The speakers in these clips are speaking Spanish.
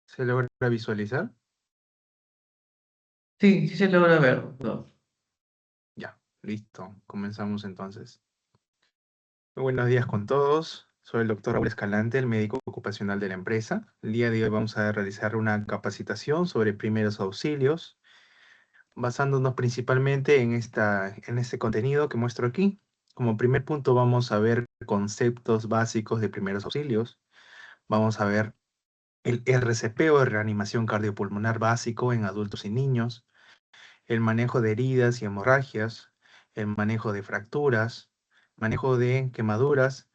¿Se logra visualizar? Sí, sí se logra ver, doctor. Ya, listo. Comenzamos entonces. Muy buenos días con todos. Soy el doctor Raúl Escalante, el médico ocupacional de la empresa. El día de hoy vamos a realizar una capacitación sobre primeros auxilios, basándonos principalmente en este contenido que muestro aquí. Como primer punto vamos a ver conceptos básicos de primeros auxilios. Vamos a ver el RCP o reanimación cardiopulmonar básico en adultos y niños, el manejo de heridas y hemorragias, el manejo de fracturas, manejo de quemaduras,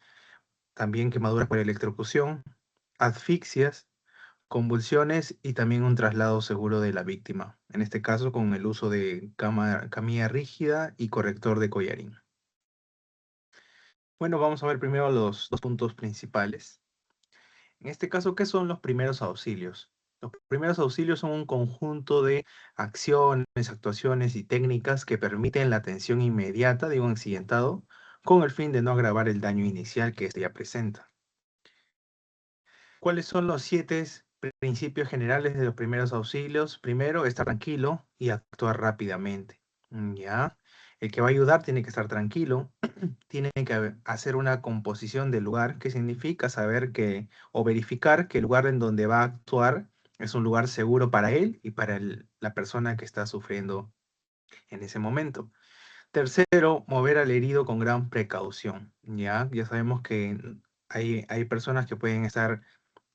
también quemaduras por electrocución, asfixias, convulsiones y también un traslado seguro de la víctima, en este caso con el uso de camilla rígida y corrector de collarín. Bueno, vamos a ver primero los dos puntos principales. En este caso, ¿qué son los primeros auxilios? Los primeros auxilios son un conjunto de acciones, actuaciones y técnicas que permiten la atención inmediata de un accidentado con el fin de no agravar el daño inicial que éste ya presenta. ¿Cuáles son los 7 principios generales de los primeros auxilios? Primero, estar tranquilo y actuar rápidamente. ¿Ya? El que va a ayudar tiene que estar tranquilo, tiene que hacer una composición del lugar, que significa saber que, o verificar que el lugar en donde va a actuar es un lugar seguro para él y para la persona que está sufriendo en ese momento. Tercero, mover al herido con gran precaución. Ya sabemos que hay personas que pueden estar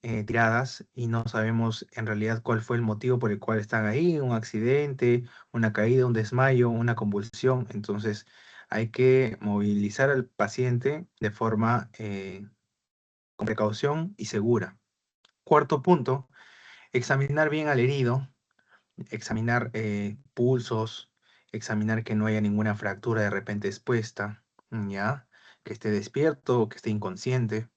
tiradas y no sabemos en realidad cuál fue el motivo por el cual están ahí, un accidente, una caída, un desmayo, una convulsión. Entonces hay que movilizar al paciente de forma con precaución y segura. Cuarto punto, examinar bien al herido, examinar pulsos, examinar que no haya ninguna fractura de repente expuesta, ¿ya? Que esté despierto o que esté inconsciente.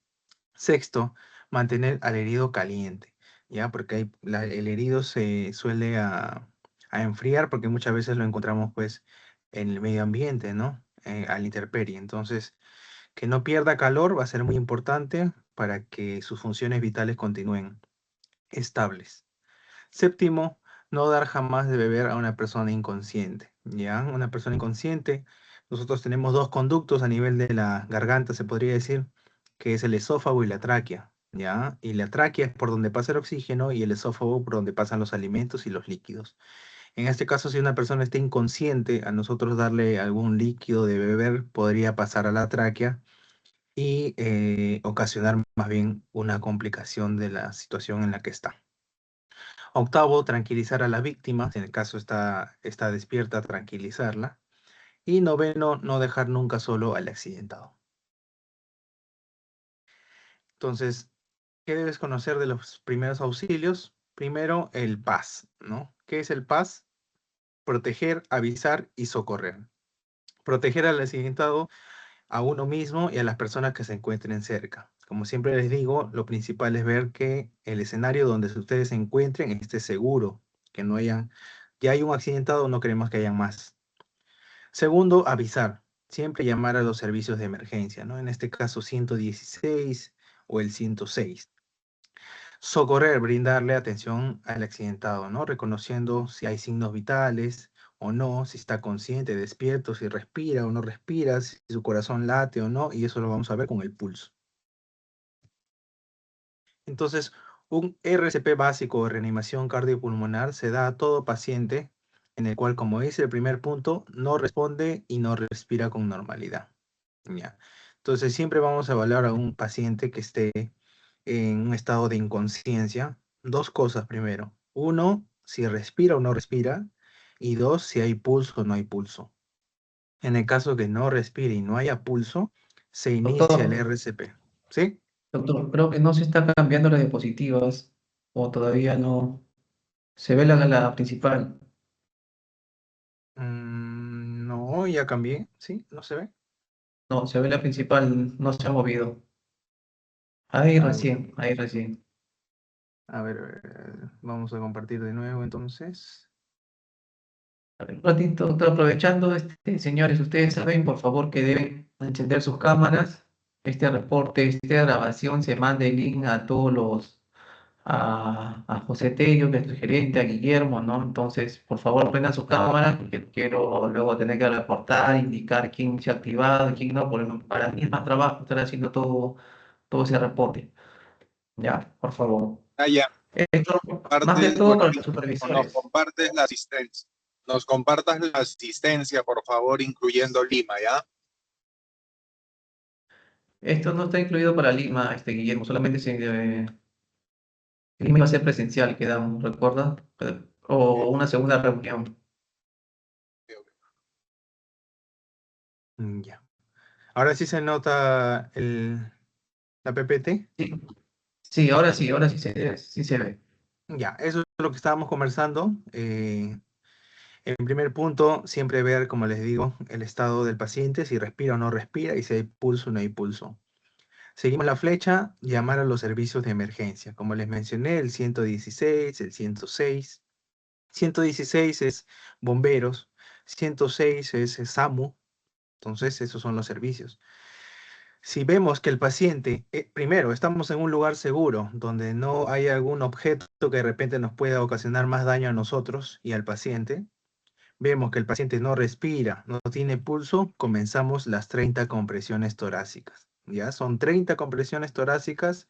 Sexto, mantener al herido caliente, ¿ya? Porque el herido se suele a enfriar porque muchas veces lo encontramos pues en el medio ambiente, ¿no? A la intemperie. Entonces, que no pierda calor va a ser muy importante para que sus funciones vitales continúen estables. Séptimo, no dar jamás de beber a una persona inconsciente, ¿ya? Una persona inconsciente, nosotros tenemos dos conductos a nivel de la garganta, se podría decir, que es el esófago y la tráquea, ¿ya? Y la tráquea es por donde pasa el oxígeno y el esófago por donde pasan los alimentos y los líquidos. En este caso, si una persona está inconsciente, a nosotros darle algún líquido de beber podría pasar a la tráquea y ocasionar más bien una complicación de la situación en la que está. Octavo, tranquilizar a la víctima, si en el caso está despierta, tranquilizarla. Y noveno, no dejar nunca solo al accidentado. Entonces, ¿qué debes conocer de los primeros auxilios? Primero, el PAS, ¿no? ¿Qué es el PAS? Proteger, avisar y socorrer. Proteger al accidentado, a uno mismo y a las personas que se encuentren cerca. Como siempre les digo, lo principal es ver que el escenario donde ustedes se encuentren esté seguro, que no hayan, ya hay un accidentado, no queremos que haya más. Segundo, avisar. Siempre llamar a los servicios de emergencia, ¿no? En este caso 116 o el 106. Socorrer, brindarle atención al accidentado, ¿no? Reconociendo si hay signos vitales o no, si está consciente, despierto, si respira o no respira, si su corazón late o no, y eso lo vamos a ver con el pulso. Entonces, un RCP básico de reanimación cardiopulmonar se da a todo paciente en el cual, como dice el primer punto, no responde y no respira con normalidad. ¿Ya? Entonces, siempre vamos a evaluar a un paciente que esté en un estado de inconsciencia. Dos cosas primero. Uno, si respira o no respira. Y dos, si hay pulso o no hay pulso. En el caso que no respire y no haya pulso, se inicia el Doctor, RCP. ¿Sí? doctor, creo que no se está cambiando las diapositivas o todavía no. Se ve la principal. No, ya cambié. ¿Sí? ¿No se ve? No, se ve la principal, no se ha movido. Ahí Ah, ya. recién, ahí recién. A ver, vamos a compartir de nuevo entonces. A ver, un ratito, doctor, aprovechando, señores, ustedes saben, por favor, que deben encender sus cámaras. Este reporte, esta grabación se manda el link a todos a José Tello, que es el gerente, a Guillermo, ¿no? Entonces, por favor, prendan sus cámaras, porque quiero luego tener que reportar, indicar quién se ha activado y quién no, porque para mí es más trabajo estar haciendo todo ese reporte. Ya, por favor. Ah, ya, Esto, más que partes, todo bueno, para los nos supervisores. compartes la asistencia. Nos compartas la asistencia, por favor, incluyendo Lima, ¿ya? Esto no está incluido para Lima, Guillermo, solamente si Lima iba a ser presencial, quedamos, ¿recuerdas? O una segunda reunión. Ya. Ahora sí se nota la PPT. Sí, sí, ahora sí se ve. Ya, eso es lo que estábamos conversando. En primer punto, siempre ver, como les digo, el estado del paciente, si respira o no respira y si hay pulso o no hay pulso. Seguimos la flecha, llamar a los servicios de emergencia. Como les mencioné, el 116, el 106. 116 es bomberos, 106 es SAMU. Entonces, esos son los servicios. Si vemos que el paciente, primero, estamos en un lugar seguro, donde no hay algún objeto que de repente nos pueda ocasionar más daño a nosotros y al paciente, vemos que el paciente no respira, no tiene pulso, comenzamos las 30 compresiones torácicas. ¿Ya? Son 30 compresiones torácicas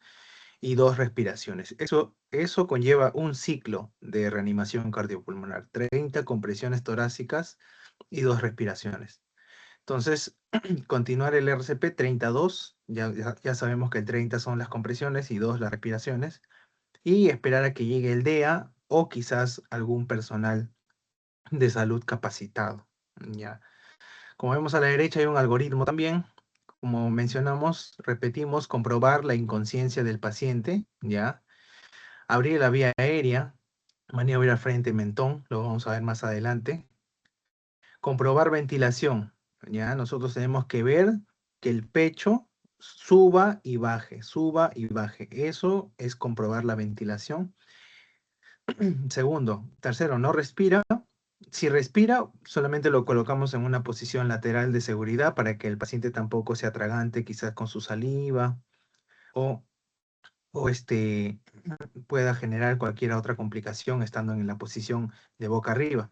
y 2 respiraciones. Eso conlleva un ciclo de reanimación cardiopulmonar. 30 compresiones torácicas y 2 respiraciones. Entonces, continuar el RCP 32, ya sabemos que el 30 son las compresiones y 2 las respiraciones, y esperar a que llegue el DEA o quizás algún personal de salud capacitado. Ya. Como vemos a la derecha hay un algoritmo también. Como mencionamos, repetimos, comprobar la inconsciencia del paciente, ¿ya? Abrir la vía aérea, maniobra frente-mentón, lo vamos a ver más adelante. Comprobar ventilación, ¿ya? Nosotros tenemos que ver que el pecho suba y baje, suba y baje. Eso es comprobar la ventilación. Segundo, tercero, no respira. Si respira, solamente lo colocamos en una posición lateral de seguridad para que el paciente tampoco se atragante quizás con su saliva o, o pueda generar cualquier otra complicación estando en la posición de boca arriba,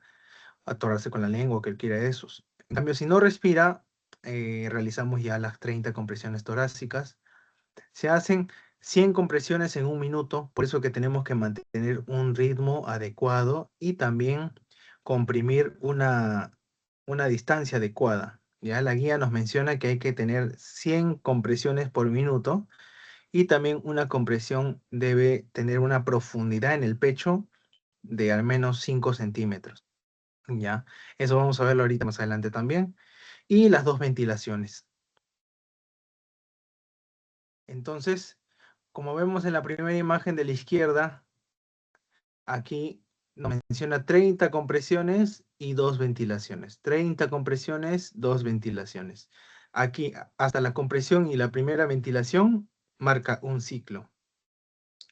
atorarse con la lengua o cualquiera de esos. En cambio, si no respira, realizamos ya las 30 compresiones torácicas. Se hacen 100 compresiones en un minuto, por eso que tenemos que mantener un ritmo adecuado y también comprimir una distancia adecuada. Ya la guía nos menciona que hay que tener 100 compresiones por minuto y también una compresión debe tener una profundidad en el pecho de al menos 5 centímetros. Ya, eso vamos a verlo ahorita más adelante también. Y las 2 ventilaciones. Entonces, como vemos en la primera imagen de la izquierda, aquí nos menciona 30 compresiones y 2 ventilaciones. 30 compresiones, 2 ventilaciones. Aquí, hasta la compresión y la primera ventilación, marca un ciclo.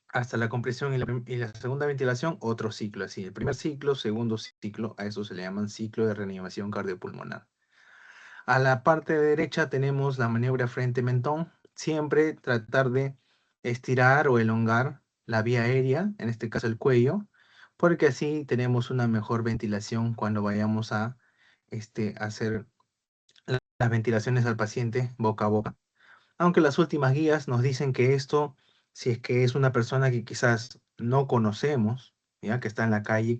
Hasta la compresión y la segunda ventilación, otro ciclo. Así, el primer ciclo, segundo ciclo, a eso se le llaman ciclo de reanimación cardiopulmonar. A la parte derecha tenemos la maniobra frente-mentón. Siempre tratar de estirar o elongar la vía aérea, en este caso el cuello, porque así tenemos una mejor ventilación cuando vayamos a hacer las ventilaciones al paciente boca a boca. Aunque las últimas guías nos dicen que esto, si es que es una persona que quizás no conocemos, ya que está en la calle,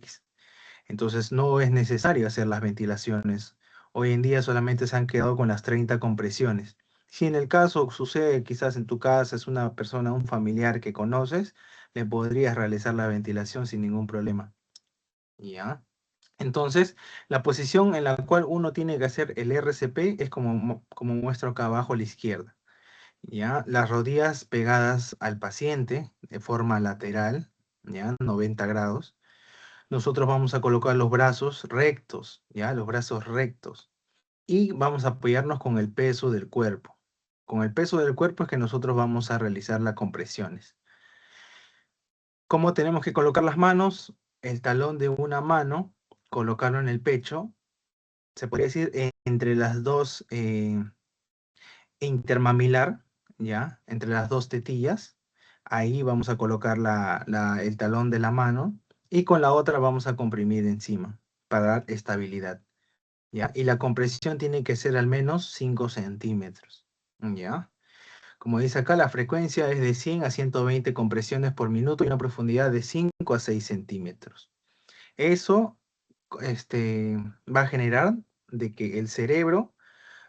entonces no es necesario hacer las ventilaciones. Hoy en día solamente se han quedado con las 30 compresiones. Si en el caso sucede, quizás en tu casa es una persona, un familiar que conoces, le podrías realizar la ventilación sin ningún problema. ¿Ya? Entonces, la posición en la cual uno tiene que hacer el RCP es como muestro acá abajo a la izquierda. ¿Ya? Las rodillas pegadas al paciente de forma lateral, ¿ya? 90 grados. Nosotros vamos a colocar los brazos rectos, ¿ya? Los brazos rectos. Y vamos a apoyarnos con el peso del cuerpo. Con el peso del cuerpo es que nosotros vamos a realizar las compresiones. ¿Cómo tenemos que colocar las manos? El talón de una mano, colocarlo en el pecho. Se podría decir entre las dos, intermamilar, ¿ya? Entre las dos tetillas. Ahí vamos a colocar el talón de la mano y con la otra vamos a comprimir encima para dar estabilidad, ¿ya? Y la compresión tiene que ser al menos 5 centímetros, ¿ya? Como dice acá, la frecuencia es de 100 a 120 compresiones por minuto y una profundidad de 5 a 6 centímetros. Eso va a generar de que el cerebro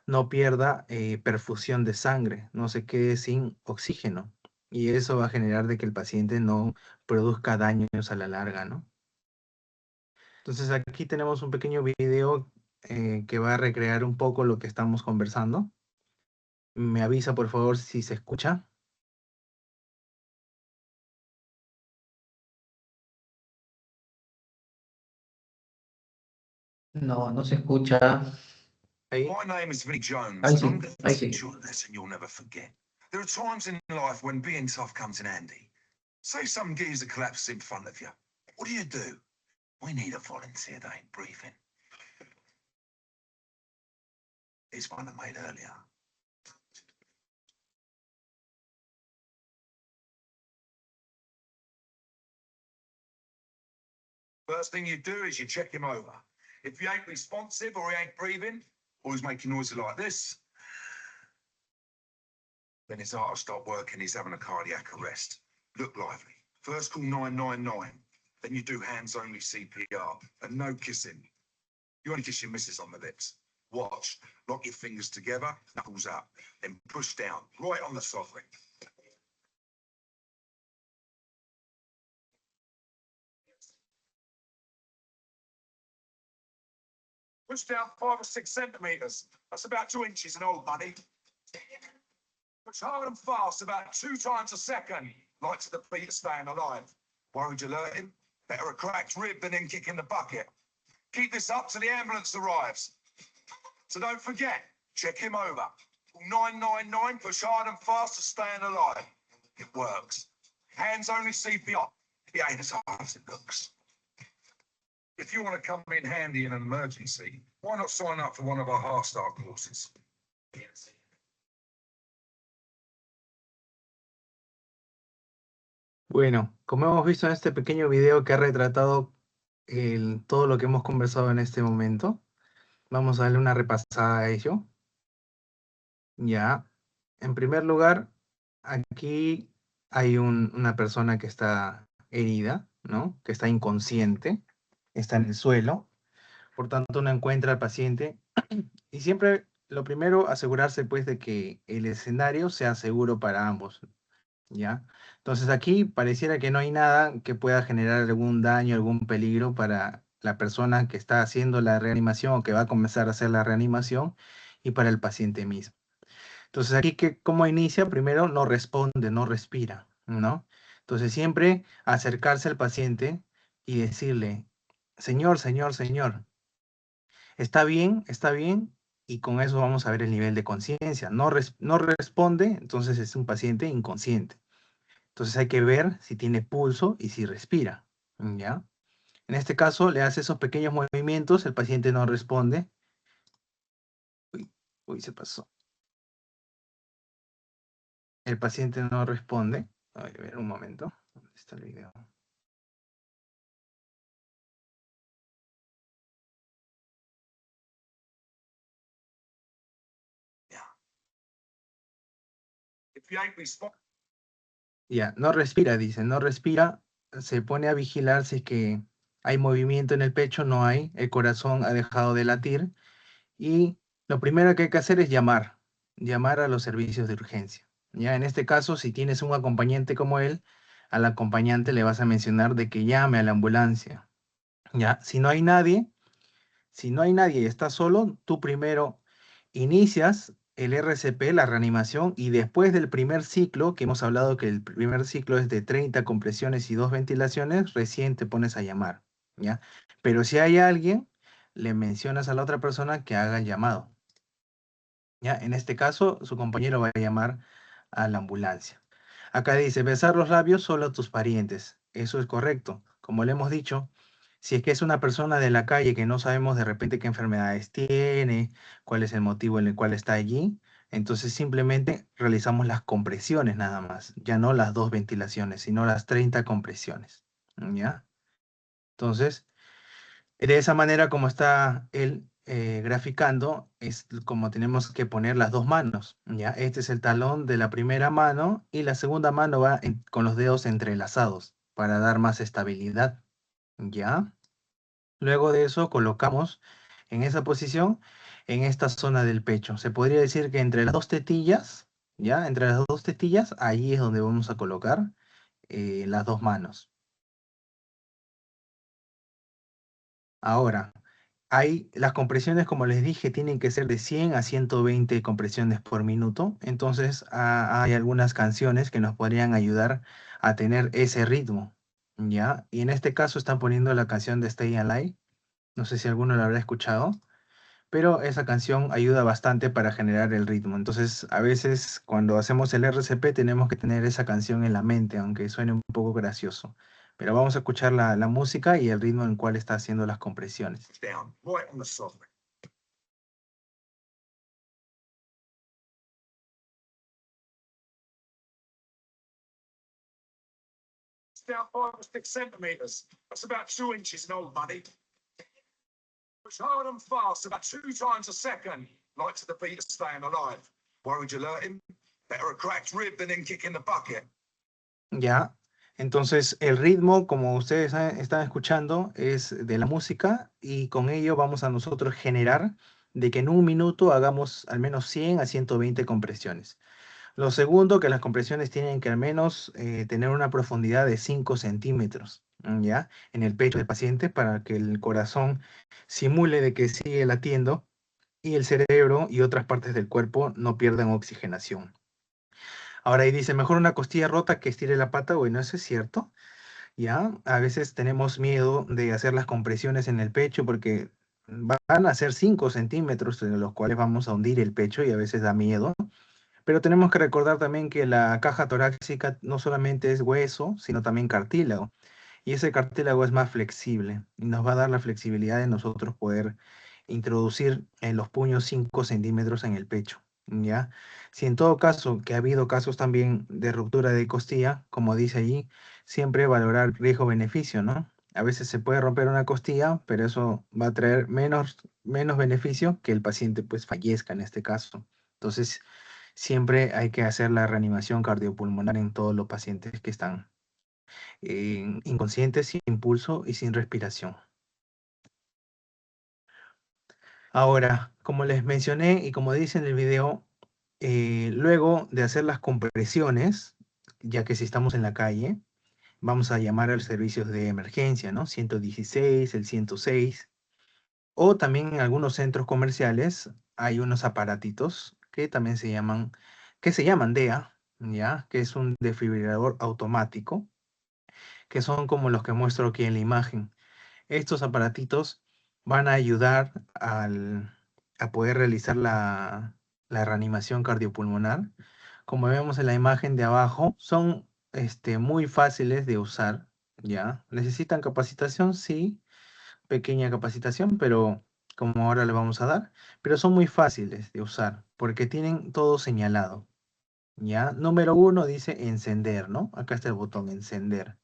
no pierda perfusión de sangre, no se quede sin oxígeno. Y eso va a generar de que el paciente no produzca daños a la larga, ¿no? Entonces aquí tenemos un pequeño video que va a recrear un poco lo que estamos conversando. Me avisa por favor si se escucha. No, no se escucha. Ahí. My name is Vinnie Jones, Ahí and sí, I'm going ahí to teach sí. you a lesson you'll never forget. There are times in life when being tough comes in handy. Say some geezer collapses in front of you. What do? We need a volunteer that ain't breathing. Here's one I made earlier. First thing you do is you check him over. If he ain't responsive or he ain't breathing, or he's making noises like this, then his heart will stop working, he's having a cardiac arrest. Look lively. First call 999. Then you do hands-only CPR and no kissing. You only kiss your missus on the lips. Watch. Lock your fingers together, knuckles up, then push down, right on the sovereign. Push down 5 or 6 centimetres. That's about 2 inches in old money. Push hard and fast, about 2 times a second. Like to the beat of staying alive. Worried you'll hurt him? Better a cracked rib than him kicking the bucket. Keep this up till the ambulance arrives. So don't forget, check him over. 999, push hard and fast to staying alive. It works. Hands only CPR. It ain't as hard as it looks. If you want to come in handy in an emergency, why not sign up for one of our Heart Start courses? Bueno, como hemos visto en este pequeño video que ha retratado todo lo que hemos conversado en este momento, vamos a darle una repasada a ello. Ya, en primer lugar, aquí hay una persona que está herida, ¿no? Que está inconsciente, está en el suelo, por tanto no encuentra al paciente. Y siempre lo primero, asegurarse pues de que el escenario sea seguro para ambos, ¿ya? Entonces aquí pareciera que no hay nada que pueda generar algún daño, algún peligro para la persona que está haciendo la reanimación o que va a comenzar a hacer la reanimación y para el paciente mismo. Entonces aquí, ¿cómo inicia? Primero no responde, no respira, ¿no? Entonces siempre acercarse al paciente y decirle, señor, señor, señor, está bien, y con eso vamos a ver el nivel de conciencia. No responde, entonces es un paciente inconsciente. Entonces hay que ver si tiene pulso y si respira, ¿ya? En este caso le hace esos pequeños movimientos, el paciente no responde. Uy, se pasó. El paciente no responde. A ver, un momento. ¿Dónde está el video? Ya, no respira, dice, no respira. Se pone a vigilar si es que hay movimiento en el pecho, no hay. El corazón ha dejado de latir. Y lo primero que hay que hacer es llamar a los servicios de urgencia. Ya, en este caso, si tienes un acompañante como él, al acompañante le vas a mencionar de que llame a la ambulancia. Ya, si no hay nadie y estás solo, tú primero inicias el RCP, la reanimación, y después del primer ciclo, que hemos hablado que el primer ciclo es de 30 compresiones y 2 ventilaciones, recién te pones a llamar, ¿ya? Pero si hay alguien, le mencionas a la otra persona que haga el llamado, ¿ya? En este caso, su compañero va a llamar a la ambulancia. Acá dice, besar los labios solo a tus parientes. Eso es correcto. Como le hemos dicho, si es que es una persona de la calle que no sabemos de repente qué enfermedades tiene, cuál es el motivo en el cual está allí, Entonces simplemente realizamos las compresiones nada más, ya no las 2 ventilaciones, sino las 30 compresiones, ¿ya? Entonces, de esa manera como está él graficando, es como tenemos que poner las dos manos, ¿ya? Este es el talón de la primera mano y la segunda mano va con los dedos entrelazados para dar más estabilidad, ¿ya? Luego de eso colocamos en esa posición, en esta zona del pecho. Se podría decir que entre las dos tetillas, ¿ya? Entre las dos tetillas, ahí es donde vamos a colocar las dos manos. Ahora, las compresiones, como les dije, tienen que ser de 100 a 120 compresiones por minuto. Entonces, hay algunas canciones que nos podrían ayudar a tener ese ritmo, ¿ya? Y en este caso están poniendo la canción de Stay Alive. No sé si alguno la habrá escuchado, pero esa canción ayuda bastante para generar el ritmo. Entonces, a veces cuando hacemos el RCP tenemos que tener esa canción en la mente, aunque suene un poco gracioso. Pero vamos a escuchar la música y el ritmo en el cual está haciendo las compresiones. Down, right on the socket. It's down 5 or 6 centimeters. That's about 2 inches in old money. Push hard and fast, about 2 times a second. Like to the beat of Staying Alive. Worried you'll hurt him? Better a cracked rib than him kicking the bucket. Ya, entonces el ritmo, como ustedes están escuchando, es de la música y con ello vamos a nosotros generar de que en un minuto hagamos al menos 100 a 120 compresiones. Lo segundo, que las compresiones tienen que al menos tener una profundidad de 5 centímetros, ¿ya? En el pecho del paciente para que el corazón simule de que sigue latiendo y el cerebro y otras partes del cuerpo no pierdan oxigenación. Ahora ahí dice, mejor una costilla rota que estire la pata. Bueno, eso es cierto, ¿ya? A veces tenemos miedo de hacer las compresiones en el pecho porque van a ser 5 centímetros en los cuales vamos a hundir el pecho y a veces da miedo. Pero tenemos que recordar también que la caja torácica no solamente es hueso, sino también cartílago. Y ese cartílago es más flexible y nos va a dar la flexibilidad de nosotros poder introducir en los puños 5 centímetros en el pecho, ¿ya? Si en todo caso, que ha habido casos también de ruptura de costilla, como dice allí, siempre valorar riesgo-beneficio, ¿no? A veces se puede romper una costilla, pero eso va a traer menos beneficio que el paciente pues fallezca en este caso. Entonces, siempre hay que hacer la reanimación cardiopulmonar en todos los pacientes que están inconscientes, sin pulso y sin respiración. Ahora, como les mencioné y como dice en el video, luego de hacer las compresiones, ya que si estamos en la calle, vamos a llamar a los servicios de emergencia, ¿no? 116, el 106, o también en algunos centros comerciales hay unos aparatitos que también se llaman DEA, ¿ya? Que es un desfibrilador automático, que son como los que muestro aquí en la imagen. Estos aparatitos van a ayudar a poder realizar la reanimación cardiopulmonar. Como vemos en la imagen de abajo, son muy fáciles de usar, ¿ya? ¿Necesitan capacitación? Sí, pequeña capacitación, pero como ahora le vamos a dar, pero son muy fáciles de usar porque tienen todo señalado, ¿ya? Número 1 dice encender, ¿no? Acá está el botón encender.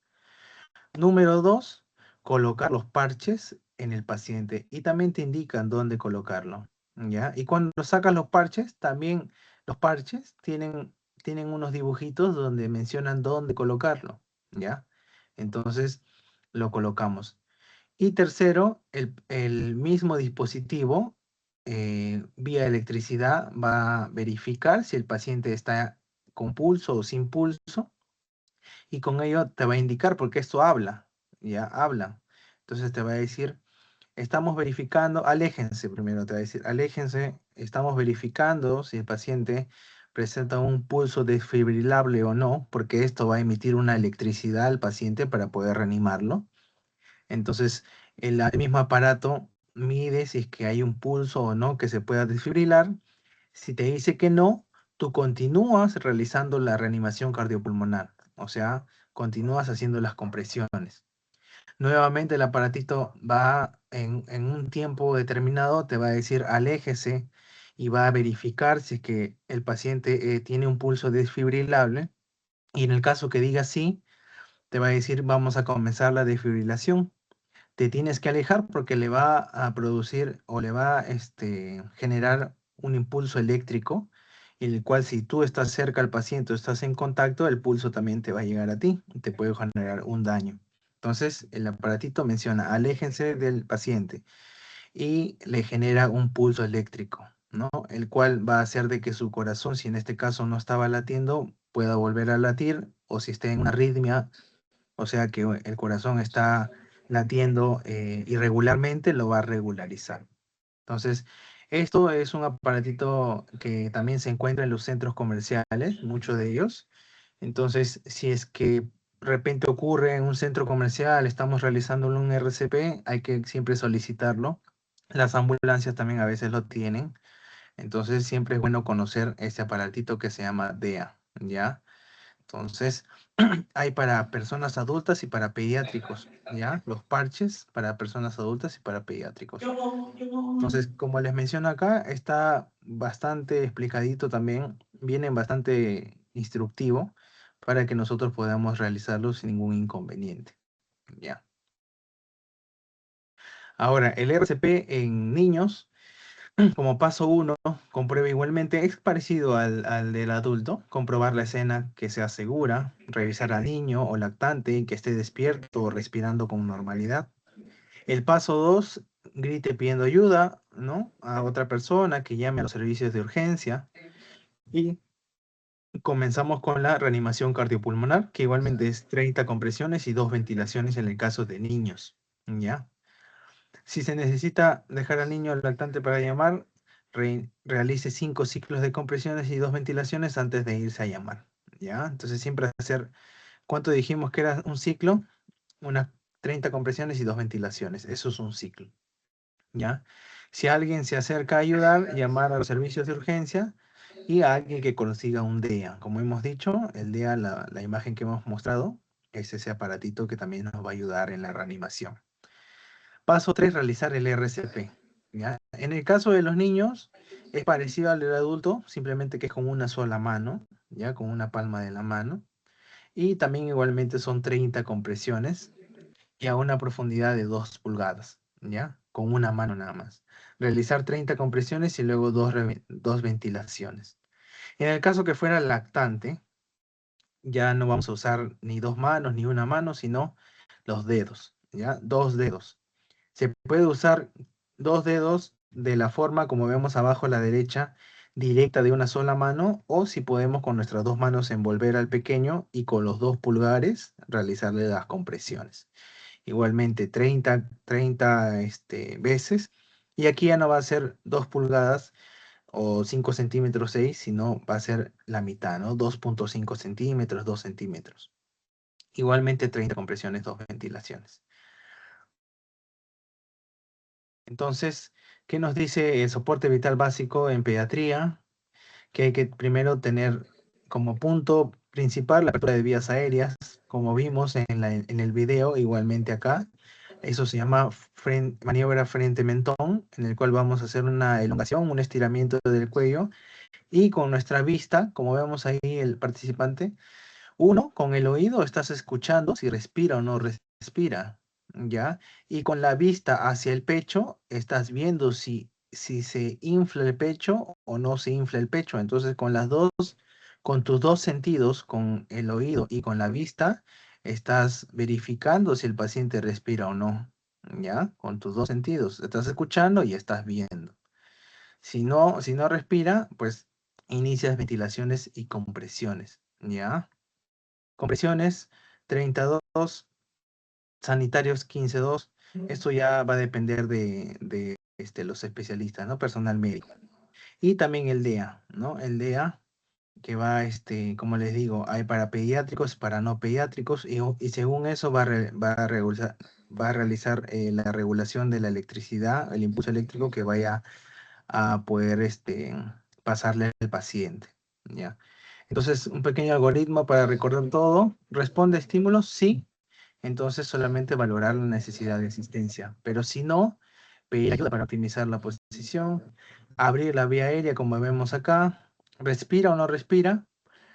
Número 2, colocar los parches en el paciente y también te indican dónde colocarlo, ¿ya? Y cuando sacas los parches, también los parches tienen unos dibujitos donde mencionan dónde colocarlo, ¿ya? Entonces lo colocamos. Y tercero, el mismo dispositivo vía electricidad va a verificar si el paciente está con pulso o sin pulso y con ello te va a indicar porque esto habla, ya habla. Entonces te va a decir, estamos verificando, aléjense primero, te va a decir, aléjense, estamos verificando si el paciente presenta un pulso desfibrilable o no, porque esto va a emitir una electricidad al paciente para poder reanimarlo. Entonces, el mismo aparato mide si es que hay un pulso o no que se pueda desfibrilar. Si te dice que no, tú continúas realizando la reanimación cardiopulmonar, o sea, continúas haciendo las compresiones. Nuevamente el aparatito va en un tiempo determinado, te va a decir aléjese y va a verificar si es que el paciente tiene un pulso desfibrilable. Y en el caso que diga sí, te va a decir vamos a comenzar la desfibrilación. Te tienes que alejar porque le va a producir o le va a generar un impulso eléctrico, el cual si tú estás cerca al paciente o estás en contacto, el pulso también te va a llegar a ti y te puede generar un daño. Entonces, el aparatito menciona, aléjense del paciente y le genera un pulso eléctrico, ¿no? El cual va a hacer de que su corazón, si en este caso no estaba latiendo, pueda volver a latir, o si está en una arritmia, o sea que el corazón está latiendo irregularmente, lo va a regularizar. Entonces, esto es un aparatito que también se encuentra en los centros comerciales, muchos de ellos. Entonces, si es que de repente ocurre en un centro comercial, estamos realizando un RCP, hay que siempre solicitarlo. Las ambulancias también a veces lo tienen. Entonces, siempre es bueno conocer este aparatito que se llama DEA, ¿ya? Entonces, hay para personas adultas y para pediátricos, ¿ya? Los parches para personas adultas y para pediátricos. Entonces, como les menciono acá, está bastante explicadito también, viene bastante instructivo para que nosotros podamos realizarlo sin ningún inconveniente, ¿ya? Ahora, el RCP en niños, como paso 1, comprueba igualmente, es parecido al del adulto, comprobar la escena que sea segura, revisar al niño o lactante que esté despierto o respirando con normalidad. El paso 2, grite pidiendo ayuda, ¿no? A otra persona que llame a los servicios de urgencia. Y comenzamos con la reanimación cardiopulmonar, que igualmente es 30 compresiones y 2 ventilaciones en el caso de niños, ¿ya? Si se necesita dejar al niño lactante para llamar, realice 5 ciclos de compresiones y 2 ventilaciones antes de irse a llamar, ¿ya? Entonces siempre hacer, ¿cuánto dijimos que era un ciclo? Unas 30 compresiones y 2 ventilaciones, eso es un ciclo, ¿ya? Si alguien se acerca a ayudar, llamar a los servicios de urgencia y a alguien que consiga un DEA. Como hemos dicho, el DEA, la imagen que hemos mostrado, es ese aparatito que también nos va a ayudar en la reanimación. Paso 3, realizar el RCP, ¿ya? En el caso de los niños, es parecido al del adulto, simplemente que es con una sola mano, ¿ya? Con una palma de la mano. Y también igualmente son 30 compresiones y a una profundidad de 2 pulgadas, ¿ya? Con una mano nada más. Realizar 30 compresiones y luego 2 ventilaciones. En el caso que fuera lactante, ya no vamos a usar ni 2 manos ni una mano, sino los dedos, ¿ya? 2 dedos. Se puede usar 2 dedos de la forma como vemos abajo a la derecha, directa de una sola mano, o si podemos con nuestras 2 manos envolver al pequeño y con los 2 pulgares realizarle las compresiones. Igualmente 30 veces. Y aquí ya no va a ser 2 pulgadas o 5 centímetros 6, sino va a ser la mitad, ¿no? 2.5 centímetros, 2 centímetros. Igualmente 30 compresiones, 2 ventilaciones. Entonces, ¿qué nos dice el soporte vital básico en pediatría? Que hay que primero tener como punto principal la apertura de vías aéreas, como vimos en el video, igualmente acá. Eso se llama maniobra frente-mentón, en el cual vamos a hacer una elongación, un estiramiento del cuello, y con nuestra vista, como vemos ahí el participante, uno, con el oído estás escuchando si respira o no respira, ¿ya? Y con la vista hacia el pecho, estás viendo si se infla el pecho o no se infla el pecho. Entonces, con tus dos sentidos, con el oído y con la vista, estás verificando si el paciente respira o no, ¿ya? Con tus dos sentidos, estás escuchando y estás viendo. Si no respira, pues inicias ventilaciones y compresiones, ¿ya? Compresiones 32, sanitarios 15.2. Esto ya va a depender de los especialistas, ¿no? Personal médico. Y también el DEA, ¿no? El DEA que va, como les digo, hay para pediátricos, para no pediátricos, y según eso va a realizar la regulación de la electricidad, el impulso eléctrico que vaya a poder pasarle al paciente, ¿ya? Entonces, un pequeño algoritmo para recordar todo. ¿Responde a estímulos? Sí. Entonces, solamente valorar la necesidad de asistencia. Pero si no, pedir ayuda para optimizar la posición, abrir la vía aérea como vemos acá, respira o no respira.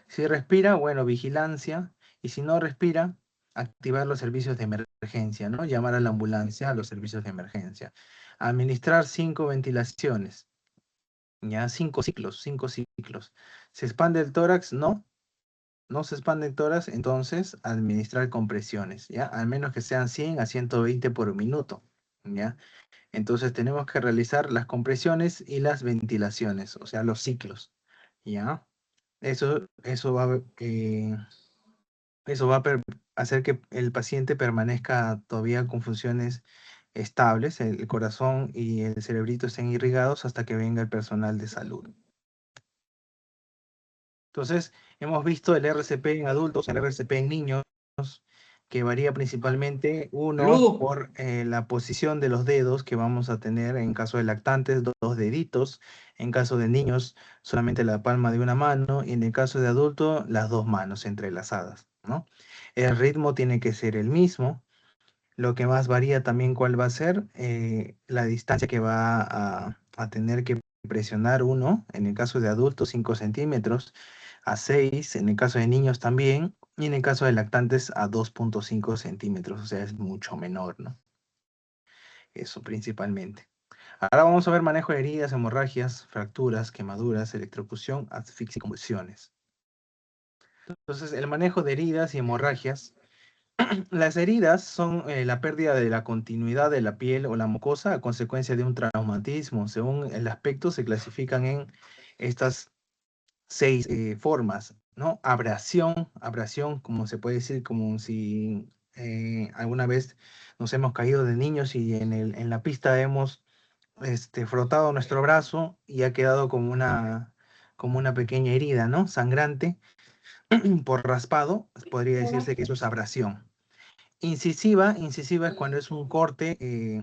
Si respira, bueno, vigilancia, y si no respira, activar los servicios de emergencia, ¿no? Llamar a la ambulancia, a los servicios de emergencia. Administrar 5 ventilaciones, ya 5 ciclos, 5 ciclos. ¿Se expande el tórax? No, no se expande el tórax, entonces administrar compresiones, ¿ya? Al menos que sean 100 a 120 por minuto, ¿ya? Entonces tenemos que realizar las compresiones y las ventilaciones, o sea, los ciclos, ¿ya? Eso va a hacer que el paciente permanezca todavía con funciones estables, el corazón y el cerebrito estén irrigados hasta que venga el personal de salud. Entonces, hemos visto el RCP en adultos, el RCP en niños, que varía principalmente, uno, por la posición de los dedos que vamos a tener en caso de lactantes, dos deditos, en caso de niños, solamente la palma de una mano, y en el caso de adulto, las dos manos entrelazadas, ¿no? El ritmo tiene que ser el mismo. Lo que más varía también cuál va a ser la distancia que va a tener que presionar uno, en el caso de adultos 5 centímetros, a 6, en el caso de niños también, y en el caso de lactantes a 2.5 centímetros, o sea, es mucho menor, ¿no? Eso principalmente. Ahora vamos a ver manejo de heridas, hemorragias, fracturas, quemaduras, electrocución, asfixia y convulsiones. Entonces, el manejo de heridas y hemorragias. Las heridas son la pérdida de la continuidad de la piel o la mucosa a consecuencia de un traumatismo. Según el aspecto, se clasifican en estas 6 formas, ¿no? Abrasión, como se puede decir, como si alguna vez nos hemos caído de niños y en la pista hemos frotado nuestro brazo y ha quedado como una pequeña herida, ¿no? Sangrante por raspado, podría decirse que eso es abrasión. Incisiva es cuando es un corte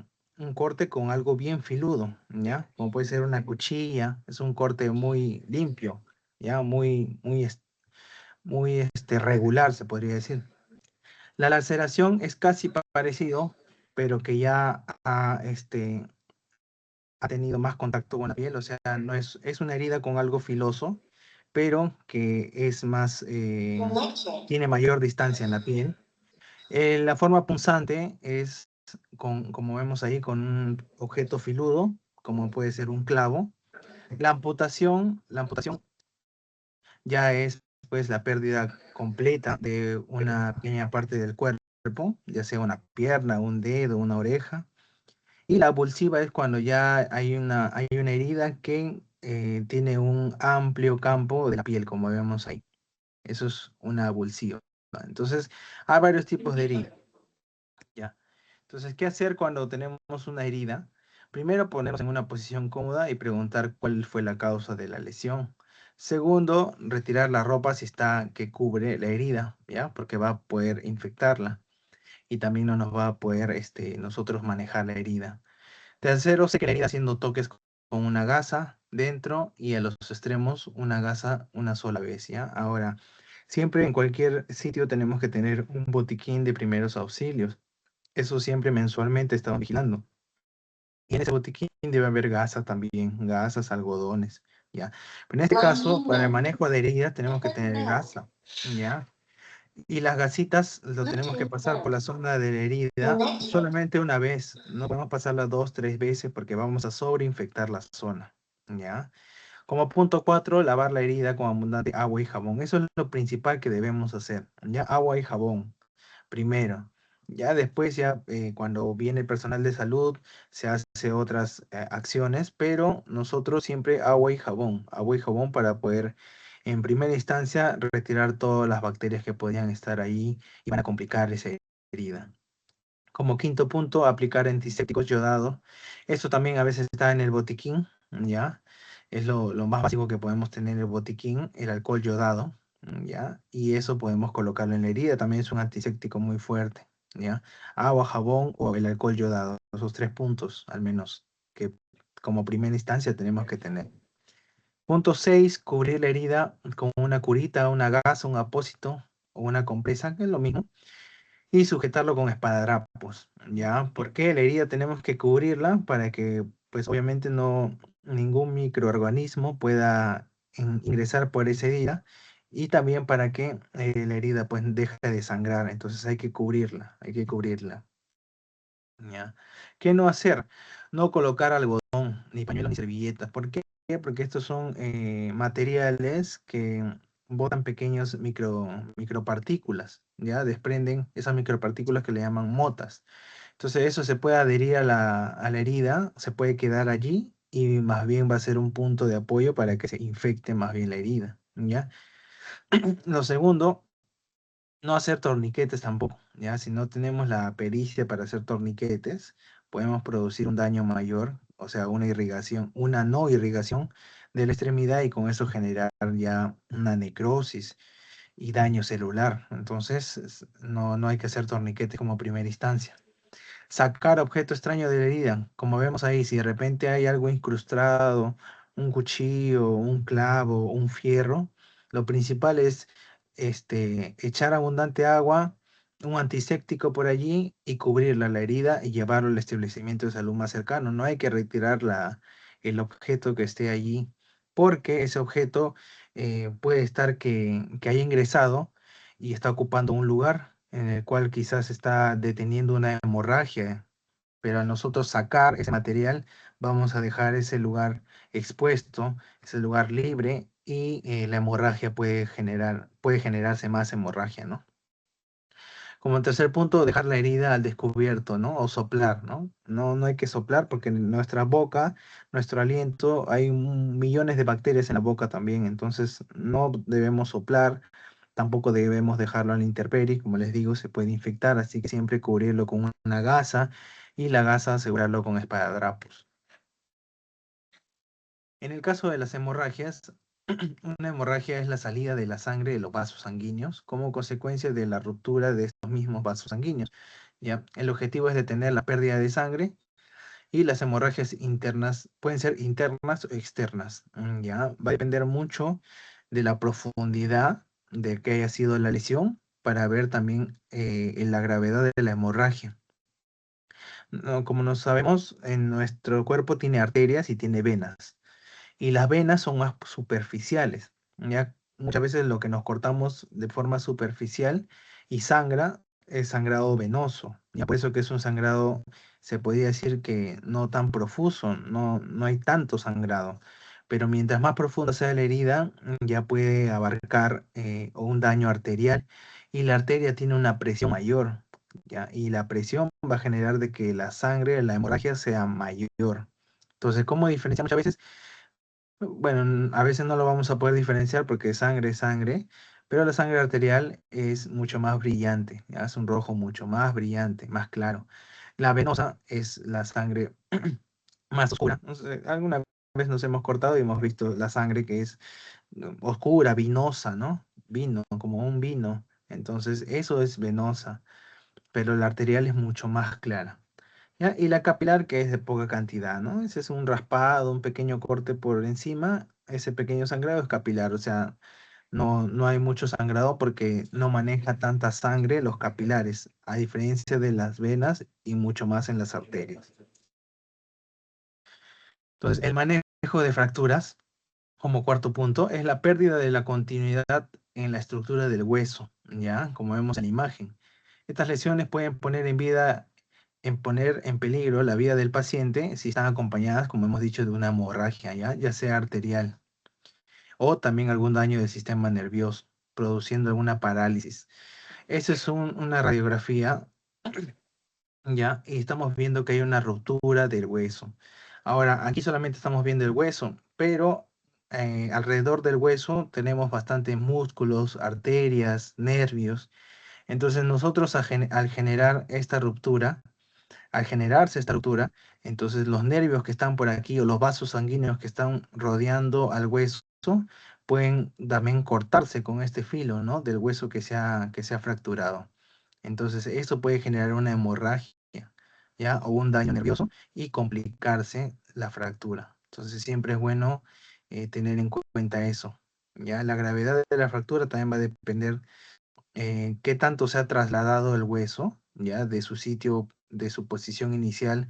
con algo bien filudo, ¿ya? Como puede ser una cuchilla, es un corte muy limpio, ¿ya? Muy regular, se podría decir. La laceración es casi parecido, pero que ya ha tenido más contacto con la piel, o sea, no es una herida con algo filoso, pero que es más, tiene mayor distancia en la piel. La forma punzante es, como vemos ahí, con un objeto filudo, como puede ser un clavo. La amputación ya es pues la pérdida completa de una pequeña parte del cuerpo, ya sea una pierna, un dedo, una oreja. Y la abulsiva es cuando ya hay una herida que tiene un amplio campo de la piel, como vemos ahí. Eso es una abulsiva. Entonces, hay varios tipos de heridas. Ya. Entonces, ¿qué hacer cuando tenemos una herida? Primero, ponernos en una posición cómoda y preguntar cuál fue la causa de la lesión. Segundo, retirar la ropa si está que cubre la herida, ¿ya? Porque va a poder infectarla y también no nos va a poder nosotros manejar la herida. Tercero, seque la herida haciendo toques con una gasa dentro y a los extremos una gasa una sola vez, ¿ya? Ahora, siempre en cualquier sitio tenemos que tener un botiquín de primeros auxilios. Eso siempre mensualmente estamos vigilando. Y en ese botiquín debe haber gasas también, gasas, algodones, ¿ya? Pero en este caso, para el manejo de heridas tenemos que tener gasa, ¿ya? Y las gasitas lo tenemos que pasar por la zona de la herida solamente una vez. No podemos pasarla 2, 3 veces porque vamos a sobreinfectar la zona, ¿ya? Como punto 4, lavar la herida con abundante agua y jabón. Eso es lo principal que debemos hacer, ¿ya? Agua y jabón primero. Ya después, cuando viene el personal de salud, se hace otras acciones, pero nosotros siempre agua y jabón para poder, en primera instancia, retirar todas las bacterias que podían estar ahí y van a complicar esa herida. Como quinto punto, aplicar antisépticos yodados. Esto también a veces está en el botiquín, ¿ya? Es lo más básico que podemos tener en el botiquín, el alcohol yodado, ¿ya? Y eso podemos colocarlo en la herida, también es un antiséptico muy fuerte, ¿ya? Agua, jabón o el alcohol yodado, esos 3 puntos al menos que como primera instancia tenemos que tener. Punto 6, cubrir la herida con una curita, una gasa, un apósito o una compresa, que es lo mismo. y sujetarlo con espadadrapos, ¿ya? Porque la herida tenemos que cubrirla para que, pues obviamente ningún microorganismo pueda ingresar por esa herida y también para que la herida pues deje de sangrar, entonces hay que cubrirla, ¿ya? ¿Qué no hacer? No colocar algodón, ni pañuelos, ni servilletas. ¿Por qué? Porque estos son materiales que botan pequeños micropartículas, ¿ya? Desprenden esas micropartículas que le llaman motas. Entonces eso se puede adherir a la herida, se puede quedar allí y más bien va a ser un punto de apoyo para que se infecte más bien la herida, ¿ya? Lo segundo, no hacer torniquetes tampoco, ¿ya? Si no tenemos la pericia para hacer torniquetes, podemos producir un daño mayor, o sea, una no irrigación de la extremidad y con eso generar ya una necrosis y daño celular. Entonces, no hay que hacer torniquetes como primera instancia. Sacar objeto extraño de la herida, como vemos ahí, si de repente hay algo incrustado, un cuchillo, un clavo, un fierro, lo principal es echar abundante agua, un antiséptico por allí y cubrirla la herida y llevarlo al establecimiento de salud más cercano. No hay que retirar el objeto que esté allí, porque ese objeto puede estar que haya ingresado y está ocupando un lugar en el cual quizás está deteniendo una hemorragia, pero al nosotros sacar ese material, vamos a dejar ese lugar expuesto, ese lugar libre y la hemorragia puede generarse más hemorragia, ¿no? Como tercer punto, dejar la herida al descubierto, ¿no? O soplar, ¿no? No hay que soplar porque en nuestra boca, nuestro aliento, hay millones de bacterias en la boca también, entonces no debemos soplar, tampoco debemos dejarlo a la intemperie, como les digo, se puede infectar, así que siempre cubrirlo con una gasa y la gasa asegurarlo con esparadrapos. En el caso de las hemorragias, una hemorragia es la salida de la sangre de los vasos sanguíneos como consecuencia de la ruptura de estos mismos vasos sanguíneos. ¿Ya? El objetivo es detener la pérdida de sangre y las hemorragias internas pueden ser internas o externas. ¿Ya? Va a depender mucho de la profundidad de que haya sido la lesión para ver también la gravedad de la hemorragia. No, como no sabemos, en nuestro cuerpo tiene arterias y tiene venas y las venas son más superficiales, ¿ya? Muchas veces lo que nos cortamos de forma superficial y sangra es sangrado venoso, y por eso que es un sangrado, se podría decir que no tan profuso, no hay tanto sangrado, pero mientras más profunda sea la herida, ya puede abarcar un daño arterial, y la arteria tiene una presión mayor, ¿ya? Y la presión va a generar de que la sangre, la hemorragia sea mayor. Entonces, ¿cómo diferenciar? Muchas veces bueno, a veces no lo vamos a poder diferenciar porque sangre es sangre, pero la sangre arterial es mucho más brillante, ¿ya? Es un rojo mucho más brillante, más claro. La venosa es la sangre más oscura. No sé, alguna vez nos hemos cortado y hemos visto la sangre que es oscura, vinosa, ¿no? Vino, como un vino. Entonces, eso es venosa, pero la arterial es mucho más clara. ¿Ya? Y la capilar, que es de poca cantidad, ¿no? Ese es un raspado, un pequeño corte por encima, ese pequeño sangrado es capilar, o sea, no hay mucho sangrado porque no maneja tanta sangre los capilares, a diferencia de las venas y mucho más en las arterias. Entonces, el manejo de fracturas, como cuarto punto, es la pérdida de la continuidad en la estructura del hueso, ¿ya? Como vemos en la imagen. Estas lesiones pueden poner en peligro la vida del paciente si están acompañadas, como hemos dicho, de una hemorragia, ya sea arterial, o también algún daño del sistema nervioso, produciendo alguna parálisis. Esa es una radiografía, ¿ya? Y estamos viendo que hay una ruptura del hueso. Ahora, aquí solamente estamos viendo el hueso, pero alrededor del hueso tenemos bastantes músculos, arterias, nervios. Entonces nosotros al generar esta ruptura, al generarse esta ruptura, entonces los nervios que están por aquí o los vasos sanguíneos que están rodeando al hueso pueden también cortarse con este filo, ¿no? Del hueso que se ha fracturado. Entonces eso puede generar una hemorragia, ¿ya? O un daño nervioso y complicarse la fractura. Entonces siempre es bueno tener en cuenta eso, ¿ya? La gravedad de la fractura también va a depender qué tanto se ha trasladado el hueso, ya, de su sitio, de su posición inicial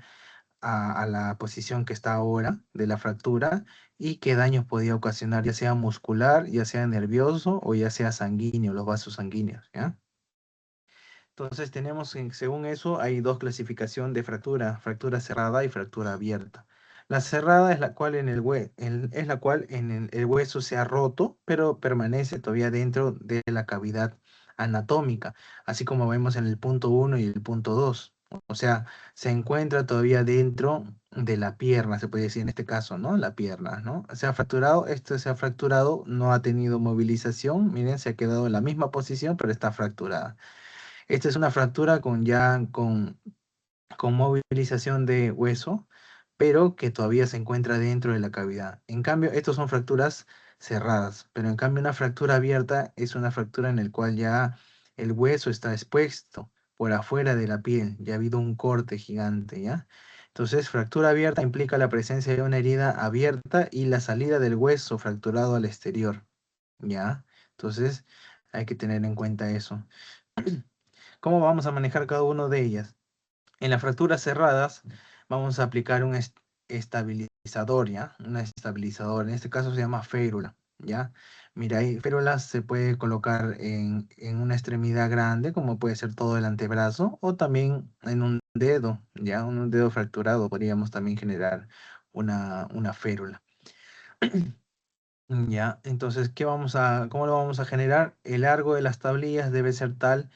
a la posición que está ahora de la fractura y qué daños podía ocasionar, ya sea muscular, ya sea nervioso o ya sea sanguíneo, los vasos sanguíneos, ¿ya? Entonces tenemos, según eso, hay dos clasificaciones de fractura, fractura cerrada y fractura abierta. La cerrada es la cual es la cual el hueso se ha roto, pero permanece todavía dentro de la cavidad anatómica, así como vemos en el punto 1 y el punto 2. O sea, se encuentra todavía dentro de la pierna, se puede decir en este caso, ¿no? La pierna, ¿no? Se ha fracturado, esto se ha fracturado, no ha tenido movilización, miren, se ha quedado en la misma posición, pero está fracturada. Esta es una fractura con movilización de hueso, pero que todavía se encuentra dentro de la cavidad. En cambio, estas son fracturas cerradas, pero en cambio una fractura abierta es una fractura en la cual ya el hueso está expuesto por afuera de la piel, ya ha habido un corte gigante, ¿ya? Entonces, fractura abierta implica la presencia de una herida abierta y la salida del hueso fracturado al exterior, ¿ya? Entonces, hay que tener en cuenta eso. ¿Cómo vamos a manejar cada una de ellas? En las fracturas cerradas vamos a aplicar un estabilizador, ¿ya? Un estabilizador, en este caso se llama férula, ¿ya? Mira, ahí férulas se puede colocar en una extremidad grande, como puede ser todo el antebrazo, o también en un dedo, ¿ya? Un dedo fracturado podríamos también generar una férula. ¿Ya? Entonces, ¿cómo lo vamos a generar? El largo de las tablillas debe ser tal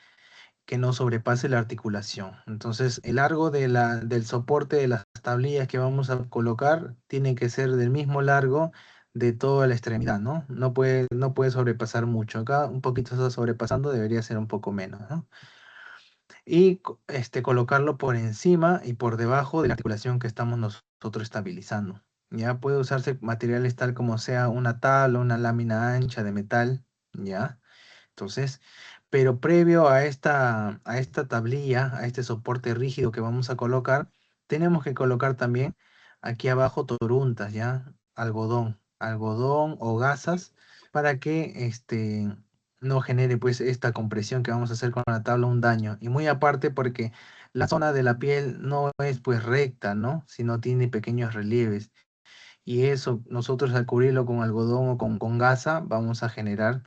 que no sobrepase la articulación. Entonces, el largo del soporte de las tablillas que vamos a colocar tiene que ser del mismo largo de toda la extremidad, ¿no? No puede sobrepasar mucho. Acá un poquito está sobrepasando, debería ser un poco menos, ¿no? Y colocarlo por encima y por debajo de la articulación que estamos nosotros estabilizando. Ya puede usarse materiales tal como sea una tabla, una lámina ancha de metal, ¿ya? Entonces, pero previo a esta tablilla, a este soporte rígido que vamos a colocar, tenemos que colocar también aquí abajo toruntas, ¿ya? Algodón o gasas para que no genere pues esta compresión que vamos a hacer con la tabla un daño. Y muy aparte porque la zona de la piel no es pues recta, ¿no? Sino tiene pequeños relieves. Y eso nosotros al cubrirlo con algodón o con gasa vamos a generar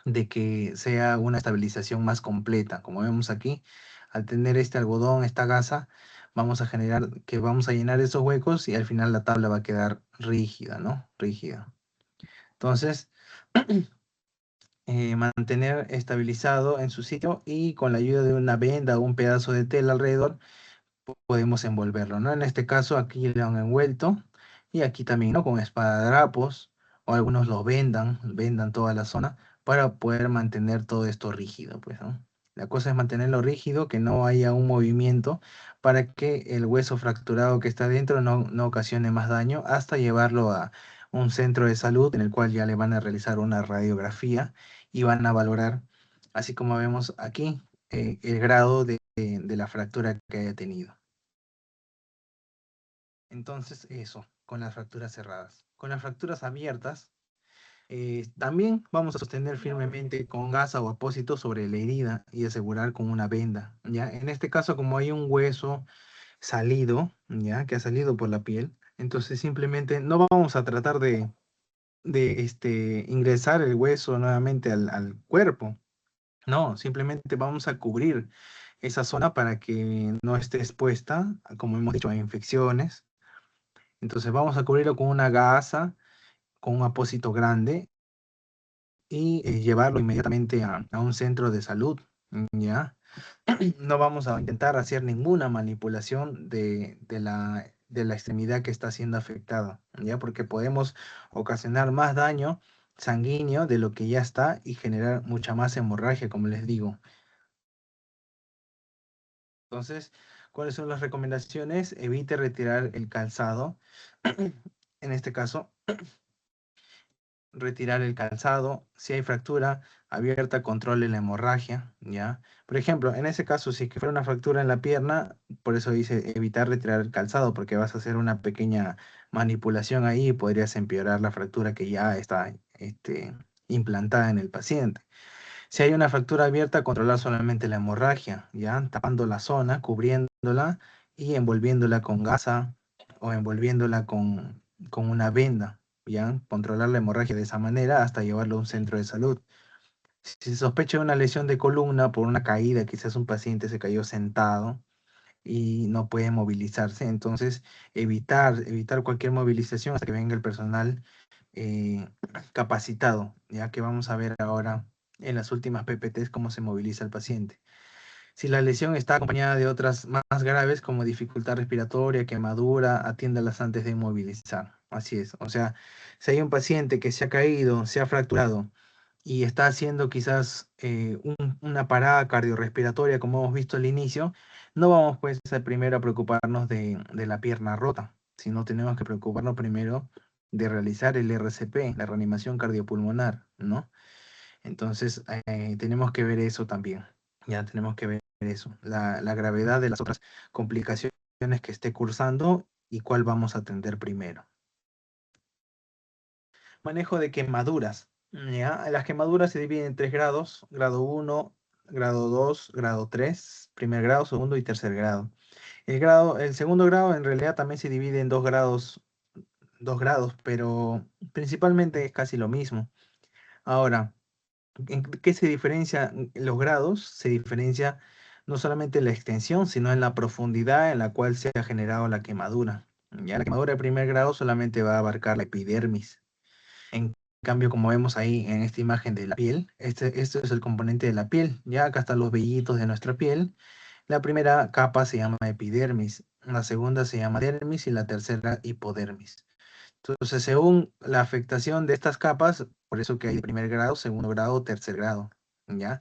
de que sea una estabilización más completa. Como vemos aquí, al tener este algodón, esta gasa, vamos a generar que vamos a llenar esos huecos y al final la tabla va a quedar rígida, ¿no? Rígida. Entonces, mantener estabilizado en su sitio y con la ayuda de una venda o un pedazo de tela alrededor, podemos envolverlo, ¿no? En este caso, aquí lo han envuelto y aquí también, ¿no? Con esparadrapos o algunos lo vendan toda la zona para poder mantener todo esto rígido, pues, ¿no? La cosa es mantenerlo rígido, que no haya un movimiento para que el hueso fracturado que está dentro no ocasione más daño hasta llevarlo a un centro de salud en el cual ya le van a realizar una radiografía y van a valorar, así como vemos aquí, el grado de la fractura que haya tenido. Entonces, eso, con las fracturas cerradas. Con las fracturas abiertas, también vamos a sostener firmemente con gasa o apósito sobre la herida y asegurar con una venda, ¿ya? En este caso, como hay un hueso salido, ¿ya? Que ha salido por la piel, entonces simplemente no vamos a tratar de ingresar el hueso nuevamente al cuerpo. No, simplemente vamos a cubrir esa zona para que no esté expuesta, como hemos dicho, a infecciones. Entonces vamos a cubrirlo con una gasa, con un apósito grande y llevarlo inmediatamente a un centro de salud, ¿ya? No vamos a intentar hacer ninguna manipulación de la extremidad que está siendo afectada, ¿ya? Porque podemos ocasionar más daño sanguíneo de lo que ya está y generar mucha más hemorragia, como les digo. Entonces, ¿cuáles son las recomendaciones? Evite retirar el calzado. En este caso, retirar el calzado. Si hay fractura abierta, controle la hemorragia, ¿ya? Por ejemplo, en ese caso, si que fuera una fractura en la pierna, por eso dice evitar retirar el calzado, porque vas a hacer una pequeña manipulación ahí y podrías empeorar la fractura que ya está implantada en el paciente. Si hay una fractura abierta, controlar solamente la hemorragia, ¿ya? Tapando la zona, cubriéndola y envolviéndola con gasa o envolviéndola con una venda, ¿ya? Controlar la hemorragia de esa manera hasta llevarlo a un centro de salud. Si se sospecha de una lesión de columna por una caída, quizás un paciente se cayó sentado y no puede movilizarse, entonces evitar cualquier movilización hasta que venga el personal eh, capacitado, ya que vamos a ver ahora en las últimas PPTs cómo se moviliza el paciente. Si la lesión está acompañada de otras más graves como dificultad respiratoria, quemadura, atiéndalas antes de inmovilizar. Así es. O sea, si hay un paciente que se ha caído, se ha fracturado y está haciendo quizás una parada cardiorrespiratoria, como hemos visto al inicio, no vamos pues primero a preocuparnos de la pierna rota, sino tenemos que preocuparnos primero de realizar el RCP, la reanimación cardiopulmonar, ¿no? Entonces, tenemos que ver eso también. Ya tenemos que ver eso, la gravedad de las otras complicaciones que esté cursando y cuál vamos a atender primero. Manejo de quemaduras. ¿Ya? Las quemaduras se dividen en 3 grados, grado 1, grado 2, grado 3, primer grado, segundo y tercer grado. El segundo grado en realidad también se divide en 2 grados, pero principalmente es casi lo mismo. Ahora, ¿en qué se diferencia los grados? Se diferencia no solamente en la extensión, sino en la profundidad en la cual se ha generado la quemadura. Ya la quemadura de primer grado solamente va a abarcar la epidermis. En cambio, como vemos ahí en esta imagen de la piel, este es el componente de la piel. Ya acá están los vellitos de nuestra piel. La primera capa se llama epidermis, la segunda se llama dermis y la tercera hipodermis. Entonces, según la afectación de estas capas, por eso que hay primer grado, segundo grado, tercer grado, ¿ya?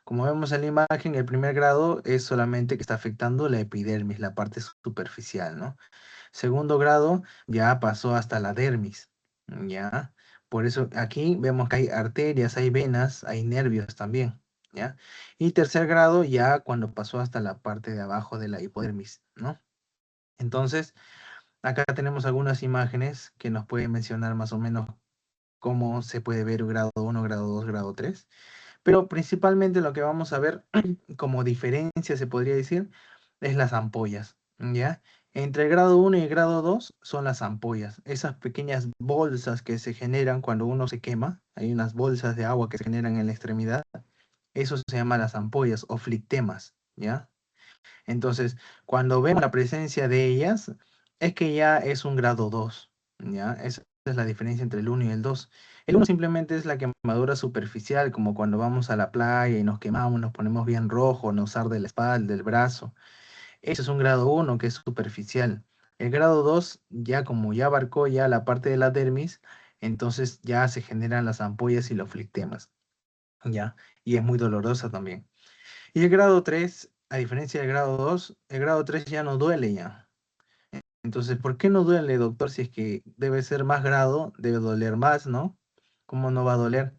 Como vemos en la imagen, el primer grado es solamente que está afectando la epidermis, la parte superficial, ¿no? Segundo grado ya pasó hasta la dermis, ¿ya? Por eso aquí vemos que hay arterias, hay venas, hay nervios también, ¿ya? Y tercer grado ya cuando pasó hasta la parte de abajo de la hipodermis, ¿no? Entonces, acá tenemos algunas imágenes que nos pueden mencionar más o menos cómo se puede ver grado 1, grado 2, grado 3. Pero principalmente lo que vamos a ver como diferencia, se podría decir, es las ampollas, ¿ya? Entre el grado 1 y el grado 2 son las ampollas, esas pequeñas bolsas que se generan cuando uno se quema, hay unas bolsas de agua que se generan en la extremidad, eso se llama las ampollas o flictemas, ¿ya? Entonces, cuando vemos la presencia de ellas, es que ya es un grado 2, ¿ya? Esa es la diferencia entre el 1 y el 2. El 1 simplemente es la quemadura superficial, como cuando vamos a la playa y nos quemamos, nos ponemos bien rojo, nos arde la espalda, el brazo. Ese es un grado 1 que es superficial. El grado 2, ya como ya abarcó ya la parte de la dermis, entonces ya se generan las ampollas y los flictemas, ¿ya? Y es muy dolorosa también. Y el grado 3, a diferencia del grado 2, el grado 3 ya no duele ya. Entonces, ¿por qué no duele, doctor? Si es que debe ser más grado, debe doler más, ¿no? ¿Cómo no va a doler?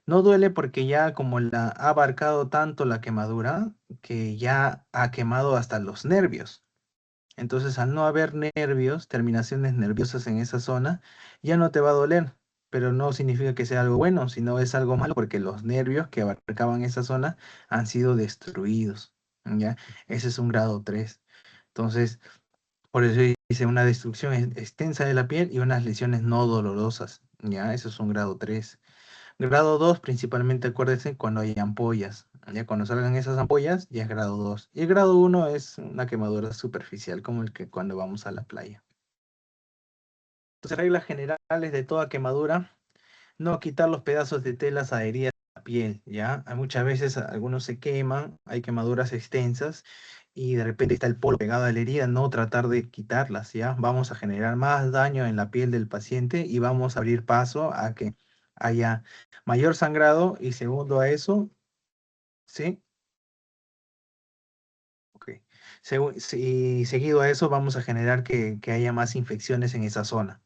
No duele porque ya como la ha abarcado tanto la quemadura, que ya ha quemado hasta los nervios. Entonces, al no haber nervios, terminaciones nerviosas en esa zona, ya no te va a doler. Pero no significa que sea algo bueno, sino es algo malo porque los nervios que abarcaban esa zona han sido destruidos, ¿ya? Ese es un grado 3. Entonces, por eso dice una destrucción extensa de la piel y unas lesiones no dolorosas, ¿ya? Eso es un grado 3. Grado 2, principalmente acuérdense cuando hay ampollas. Ya cuando salgan esas ampollas, ya es grado 2. Y el grado 1 es una quemadura superficial, como el que cuando vamos a la playa. Entonces, reglas generales de toda quemadura: no quitar los pedazos de telas adheridas a la piel, ¿ya? Hay muchas veces algunos se queman, hay quemaduras extensas y de repente está el polo pegado a la herida, no tratar de quitarlas, ¿ya? Vamos a generar más daño en la piel del paciente y vamos a abrir paso a que haya mayor sangrado y segundo a eso, ¿sí? Ok. Y seguido a eso vamos a generar que haya más infecciones en esa zona.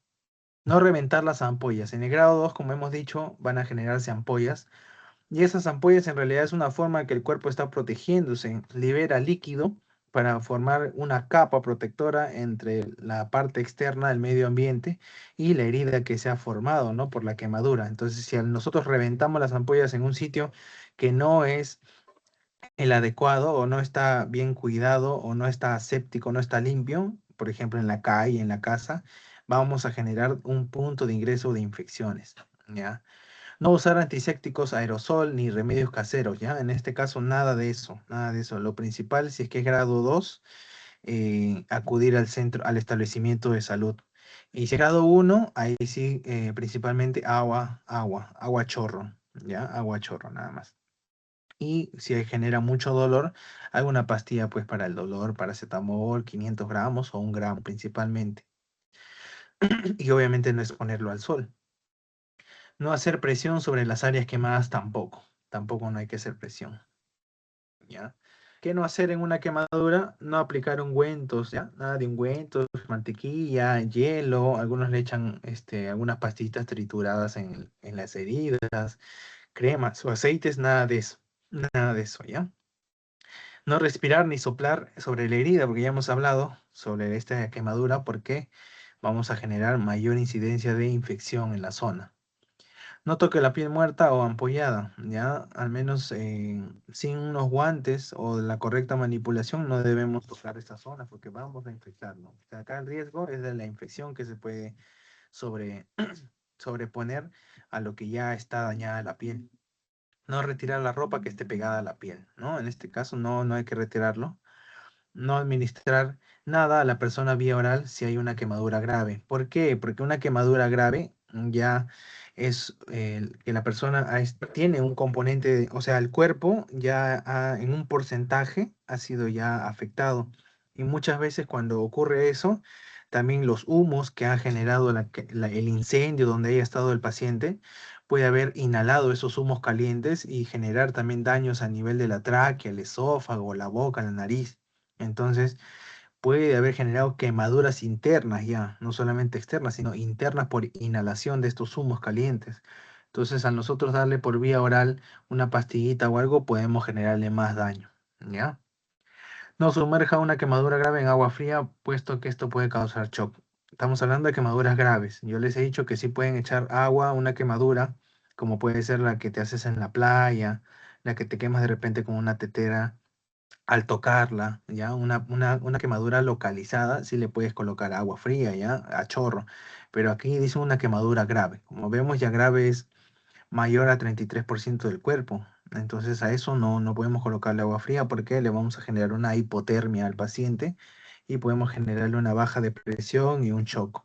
No reventar las ampollas. En el grado 2, como hemos dicho, van a generarse ampollas. Y esas ampollas en realidad es una forma que el cuerpo está protegiéndose, libera líquido para formar una capa protectora entre la parte externa del medio ambiente y la herida que se ha formado, ¿no? Por la quemadura. Entonces, si nosotros reventamos las ampollas en un sitio que no es el adecuado o no está bien cuidado o no está aséptico, no está limpio, por ejemplo, en la calle, en la casa, vamos a generar un punto de ingreso de infecciones, ¿ya? No usar antisépticos, aerosol ni remedios caseros, ¿ya? En este caso, nada de eso, nada de eso. Lo principal, si es que es grado 2, acudir al centro, al establecimiento de salud. Y si es grado 1, ahí sí, principalmente agua chorro, ¿ya? Agua chorro, nada más. Y si genera mucho dolor, alguna pastilla pues para el dolor, paracetamol, 500 gramos o 1 gramo principalmente. Y obviamente no exponerlo al sol. No hacer presión sobre las áreas quemadas tampoco. Tampoco no hay que hacer presión. ¿Ya? ¿Qué no hacer en una quemadura? No aplicar ungüentos, ¿ya? Nada de ungüentos, mantequilla, hielo. Algunos le echan algunas pastillitas trituradas en las heridas, cremas o aceites, nada de eso. Nada de eso, ¿ya? No respirar ni soplar sobre la herida, porque ya hemos hablado sobre esta quemadura, porque vamos a generar mayor incidencia de infección en la zona. No toque la piel muerta o ampollada, ya al menos sin unos guantes o la correcta manipulación no debemos tocar esta zona porque vamos a infectarnos. O sea, acá el riesgo es de la infección que se puede sobre, sobreponer a lo que ya está dañada la piel. No retirar la ropa que esté pegada a la piel, ¿no? En este caso no hay que retirarlo. No administrar nada a la persona vía oral si hay una quemadura grave. ¿Por qué? Porque una quemadura grave ya es que la persona tiene un componente, o sea, el cuerpo ya en un porcentaje ha sido ya afectado. Y muchas veces cuando ocurre eso, también los humos que ha generado el incendio donde haya estado el paciente, puede haber inhalado esos humos calientes y generar también daños a nivel de la tráquea, el esófago, la boca, la nariz. Entonces, puede haber generado quemaduras internas ya, no solamente externas, sino internas por inhalación de estos humos calientes. Entonces, a nosotros darle por vía oral una pastillita o algo, podemos generarle más daño, ¿ya? No sumerja una quemadura grave en agua fría, puesto que esto puede causar shock. Estamos hablando de quemaduras graves. Yo les he dicho que sí pueden echar agua a una quemadura, como puede ser la que te haces en la playa, la que te quemas de repente con una tetera al tocarla, ¿ya? Una quemadura localizada, sí le puedes colocar agua fría, ¿ya? A chorro. Pero aquí dice una quemadura grave. Como vemos, ya grave es mayor a 33% del cuerpo. Entonces a eso no podemos colocarle agua fría porque le vamos a generar una hipotermia al paciente y podemos generarle una baja de presión y un shock.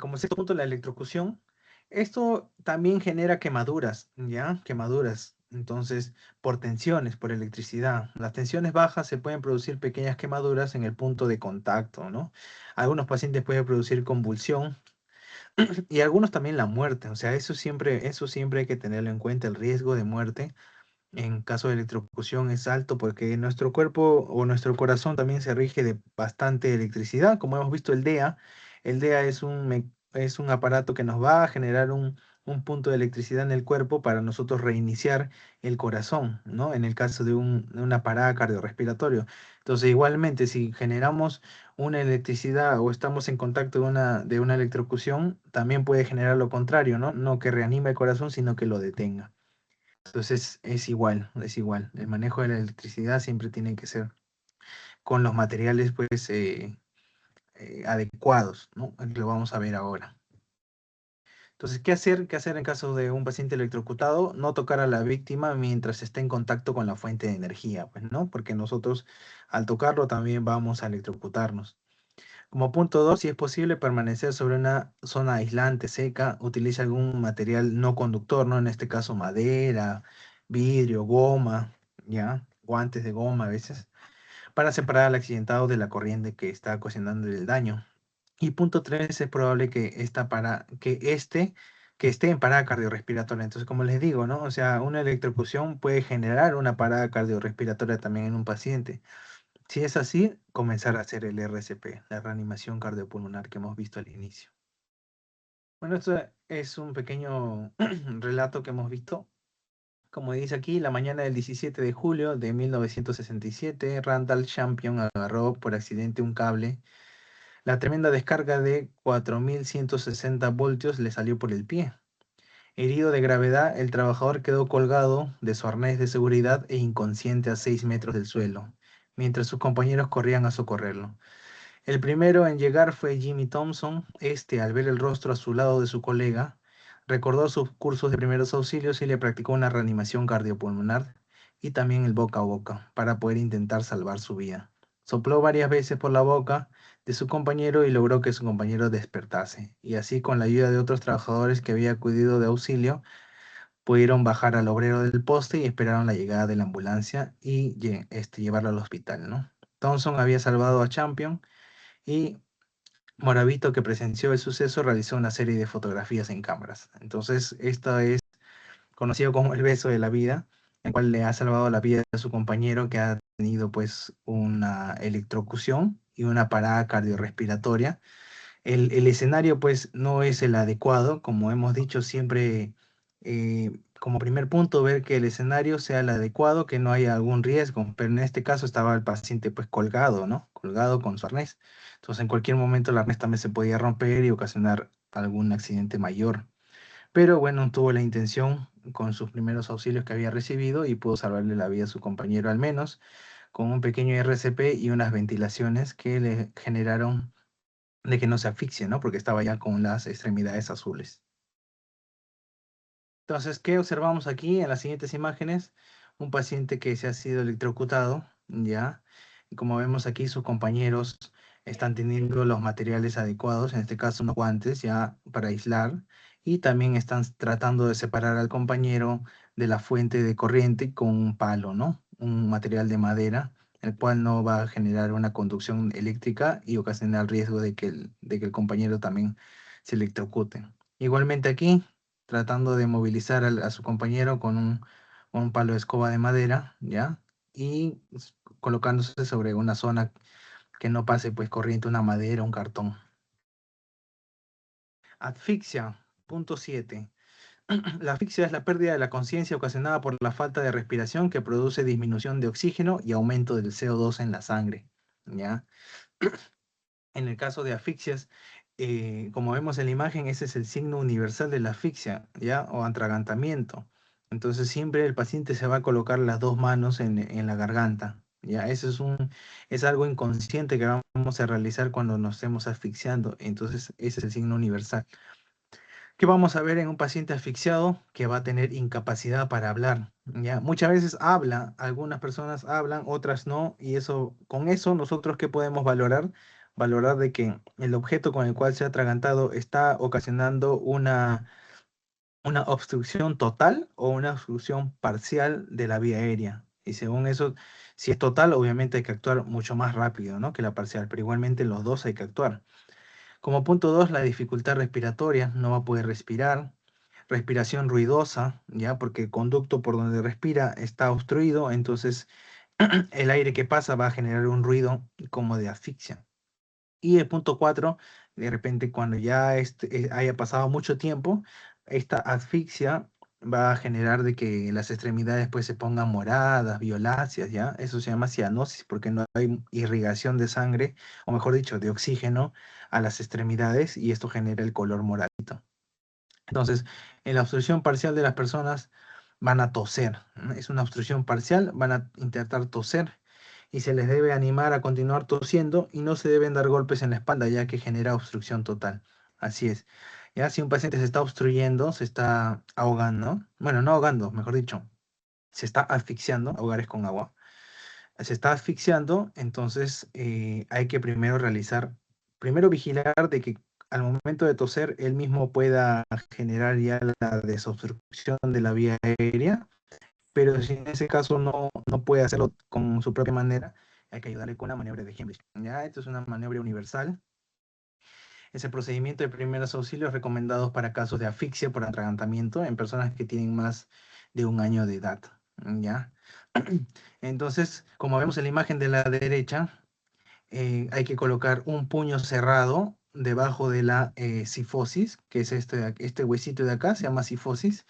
Como sexto punto, la electrocución. Esto también genera quemaduras, ¿ya? Quemaduras. Entonces, por tensiones, por electricidad. Las tensiones bajas se pueden producir pequeñas quemaduras en el punto de contacto, ¿no? Algunos pacientes pueden producir convulsión y algunos también la muerte. O sea, eso siempre hay que tenerlo en cuenta. El riesgo de muerte en caso de electrocución es alto porque nuestro cuerpo o nuestro corazón también se rige de bastante electricidad. Como hemos visto, el DEA es un aparato que nos va a generar un punto de electricidad en el cuerpo para nosotros reiniciar el corazón, ¿no? En el caso de una parada cardiorrespiratoria. Entonces, igualmente, si generamos una electricidad o estamos en contacto de una electrocución, también puede generar lo contrario, ¿no? No que reanime el corazón, sino que lo detenga. Entonces es igual, es igual. El manejo de la electricidad siempre tiene que ser con los materiales pues adecuados, ¿no? Lo vamos a ver ahora. Entonces, ¿qué hacer? ¿Qué hacer en caso de un paciente electrocutado? No tocar a la víctima mientras esté en contacto con la fuente de energía, pues, ¿no? Porque nosotros al tocarlo también vamos a electrocutarnos. Como punto 2, si es posible permanecer sobre una zona aislante, seca, utiliza algún material no conductor, ¿no? En este caso madera, vidrio, goma, ¿ya? Guantes de goma a veces, para separar al accidentado de la corriente que está ocasionando el daño. Y punto 3, es probable que esté en parada cardiorrespiratoria. Entonces, como les digo, ¿no? O sea, una electrocución puede generar una parada cardiorrespiratoria también en un paciente. Si es así, comenzar a hacer el RCP, la reanimación cardiopulmonar que hemos visto al inicio. Bueno, esto es un pequeño relato que hemos visto como dice aquí, la mañana del 17 de julio de 1967, Randall Champion agarró por accidente un cable. La tremenda descarga de 4160 voltios le salió por el pie. Herido de gravedad, el trabajador quedó colgado de su arnés de seguridad e inconsciente a 6 metros del suelo, mientras sus compañeros corrían a socorrerlo. El primero en llegar fue Jimmy Thompson. Al ver el rostro azulado de su colega, recordó sus cursos de primeros auxilios y le practicó una reanimación cardiopulmonar y también el boca a boca para poder intentar salvar su vida. Sopló varias veces por la boca de su compañero y logró que su compañero despertase. Y así, con la ayuda de otros trabajadores que había acudido de auxilio, pudieron bajar al obrero del poste y esperaron la llegada de la ambulancia y llevarlo al hospital, ¿no? Thompson había salvado a Champion y Moravito, que presenció el suceso, realizó una serie de fotografías en cámaras. Entonces, esto es conocido como el beso de la vida, el cual le ha salvado la vida a su compañero que ha tenido pues una electrocución y una parada cardiorrespiratoria. El escenario pues no es el adecuado, como hemos dicho siempre, como primer punto, ver que el escenario sea el adecuado, que no haya algún riesgo, pero en este caso estaba el paciente pues colgado, ¿no? Colgado con su arnés. Entonces en cualquier momento el arnés también se podía romper y ocasionar algún accidente mayor. Pero bueno, tuvo la intención con sus primeros auxilios que había recibido y pudo salvarle la vida a su compañero al menos, con un pequeño RCP y unas ventilaciones que le generaron de que no se asfixie, ¿no? Porque estaba ya con las extremidades azules. Entonces, ¿qué observamos aquí en las siguientes imágenes? Un paciente que se ha sido electrocutado, ¿ya? Y como vemos aquí, sus compañeros están teniendo los materiales adecuados, en este caso unos guantes ya para aislar, y también están tratando de separar al compañero de la fuente de corriente con un palo, ¿no? Un material de madera, el cual no va a generar una conducción eléctrica y ocasionar el riesgo de que el compañero también se electrocute. Igualmente aquí, tratando de movilizar a su compañero con un palo de escoba de madera, ¿ya? Y colocándose sobre una zona que no pase pues corriente, una madera, un cartón. Asfixia, punto 7. La asfixia es la pérdida de la conciencia ocasionada por la falta de respiración que produce disminución de oxígeno y aumento del CO2 en la sangre, ¿ya? En el caso de asfixias, como vemos en la imagen, ese es el signo universal de la asfixia, ¿ya? O atragantamiento. Entonces siempre el paciente se va a colocar las dos manos en la garganta, ¿ya? Eso es algo inconsciente que vamos a realizar cuando nos estemos asfixiando. Entonces ese es el signo universal. ¿Qué vamos a ver en un paciente asfixiado? Que va a tener incapacidad para hablar, ¿ya? Muchas veces habla, algunas personas hablan, otras no, y con eso nosotros ¿qué podemos valorar? Valorar de que el objeto con el cual se ha atragantado está ocasionando una obstrucción total o una obstrucción parcial de la vía aérea. Y según eso, si es total, obviamente hay que actuar mucho más rápido, ¿no? Que la parcial, pero igualmente los dos hay que actuar. Como punto 2, la dificultad respiratoria, no va a poder respirar. Respiración ruidosa, ¿ya? Porque el conducto por donde respira está obstruido, entonces el aire que pasa va a generar un ruido como de asfixia. Y el punto 4, de repente cuando ya haya pasado mucho tiempo, esta asfixia va a generar de que las extremidades pues se pongan moradas, violáceas, ¿ya? Eso se llama cianosis porque no hay irrigación de sangre, o mejor dicho, de oxígeno a las extremidades y esto genera el color moradito. Entonces, en la obstrucción parcial de las personas van a toser, ¿no? Es una obstrucción parcial, van a intentar toser y se les debe animar a continuar tosiendo y no se deben dar golpes en la espalda ya que genera obstrucción total. Así es. Ya si un paciente se está obstruyendo, se está ahogando, bueno, no ahogando, mejor dicho, se está asfixiando, ahogar es con agua, se está asfixiando, entonces hay que primero vigilar de que al momento de toser él mismo pueda generar ya la desobstrucción de la vía aérea, pero si en ese caso no puede hacerlo con su propia manera, hay que ayudarle con la maniobra de Heimlich. Ya, esto es una maniobra universal. Es el procedimiento de primeros auxilios recomendados para casos de asfixia por atragantamiento en personas que tienen más de 1 año de edad. ¿Ya? Entonces, como vemos en la imagen de la derecha, hay que colocar un puño cerrado debajo de la sifosis, que es este huesito de acá, se llama sifosis.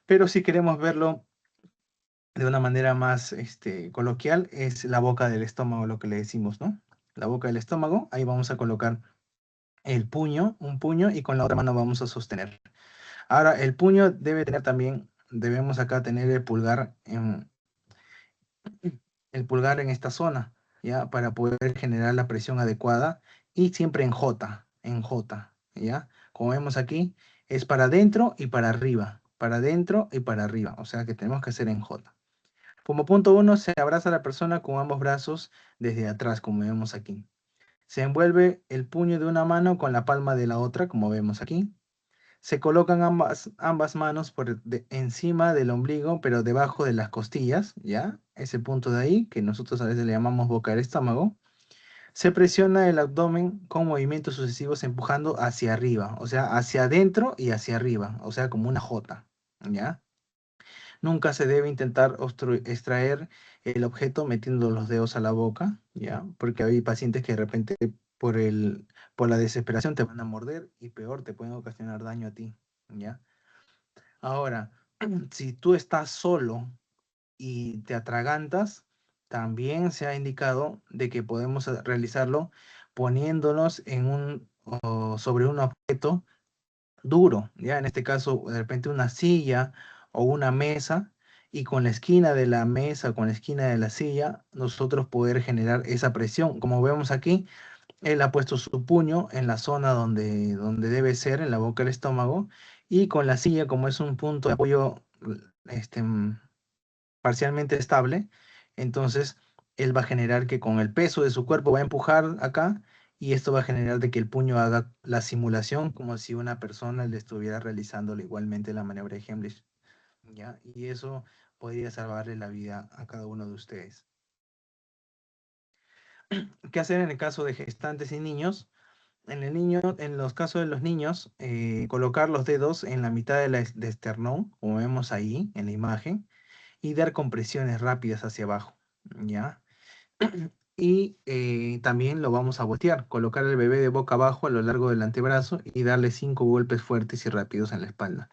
Pero si queremos verlo de una manera más coloquial, es la boca del estómago, lo que le decimos, ¿no? La boca del estómago, ahí vamos a colocar el puño, un puño, y con la otra mano vamos a sostener. Ahora, el puño debe tener también, debemos acá tener el pulgar en esta zona, ¿ya? Para poder generar la presión adecuada y siempre en J, ¿ya? Como vemos aquí, es para adentro y para adentro y para arriba, o sea que tenemos que hacer en J. Como punto 1, se abraza a la persona con ambos brazos desde atrás, como vemos aquí. Se envuelve el puño de una mano con la palma de la otra, como vemos aquí. Se colocan ambas manos encima del ombligo, pero debajo de las costillas, ¿ya? Ese punto de ahí, que nosotros a veces le llamamos boca del estómago. Se presiona el abdomen con movimientos sucesivos empujando hacia arriba, o sea, hacia adentro y hacia arriba, o sea, como una J, ¿ya? Nunca se debe intentar extraer el objeto metiendo los dedos a la boca, ¿ya? Porque hay pacientes que de repente por por la desesperación te van a morder y peor, te pueden ocasionar daño a ti, ¿ya? Ahora, si tú estás solo y te atragantas, también se ha indicado de que podemos realizarlo poniéndonos sobre un objeto duro, ya en este caso de repente una silla o una mesa, y con la esquina de la mesa, con la esquina de la silla, nosotros poder generar esa presión. Como vemos aquí, él ha puesto su puño en la zona donde debe ser, en la boca del estómago, y con la silla, como es un punto de apoyo este, mm, parcialmente estable, entonces él va a generar que con el peso de su cuerpo va a empujar acá, y esto va a generar de que el puño haga la simulación como si una persona le estuviera realizando igualmente la maniobra de Heimlich, ¿ya? Y eso podría salvarle la vida a cada uno de ustedes. ¿Qué hacer en el caso de gestantes y niños? En los casos de los niños, colocar los dedos en la mitad de esternón, como vemos ahí en la imagen, y dar compresiones rápidas hacia abajo, ¿ya? Y también lo vamos a voltear, colocar al bebé de boca abajo a lo largo del antebrazo y darle 5 golpes fuertes y rápidos en la espalda.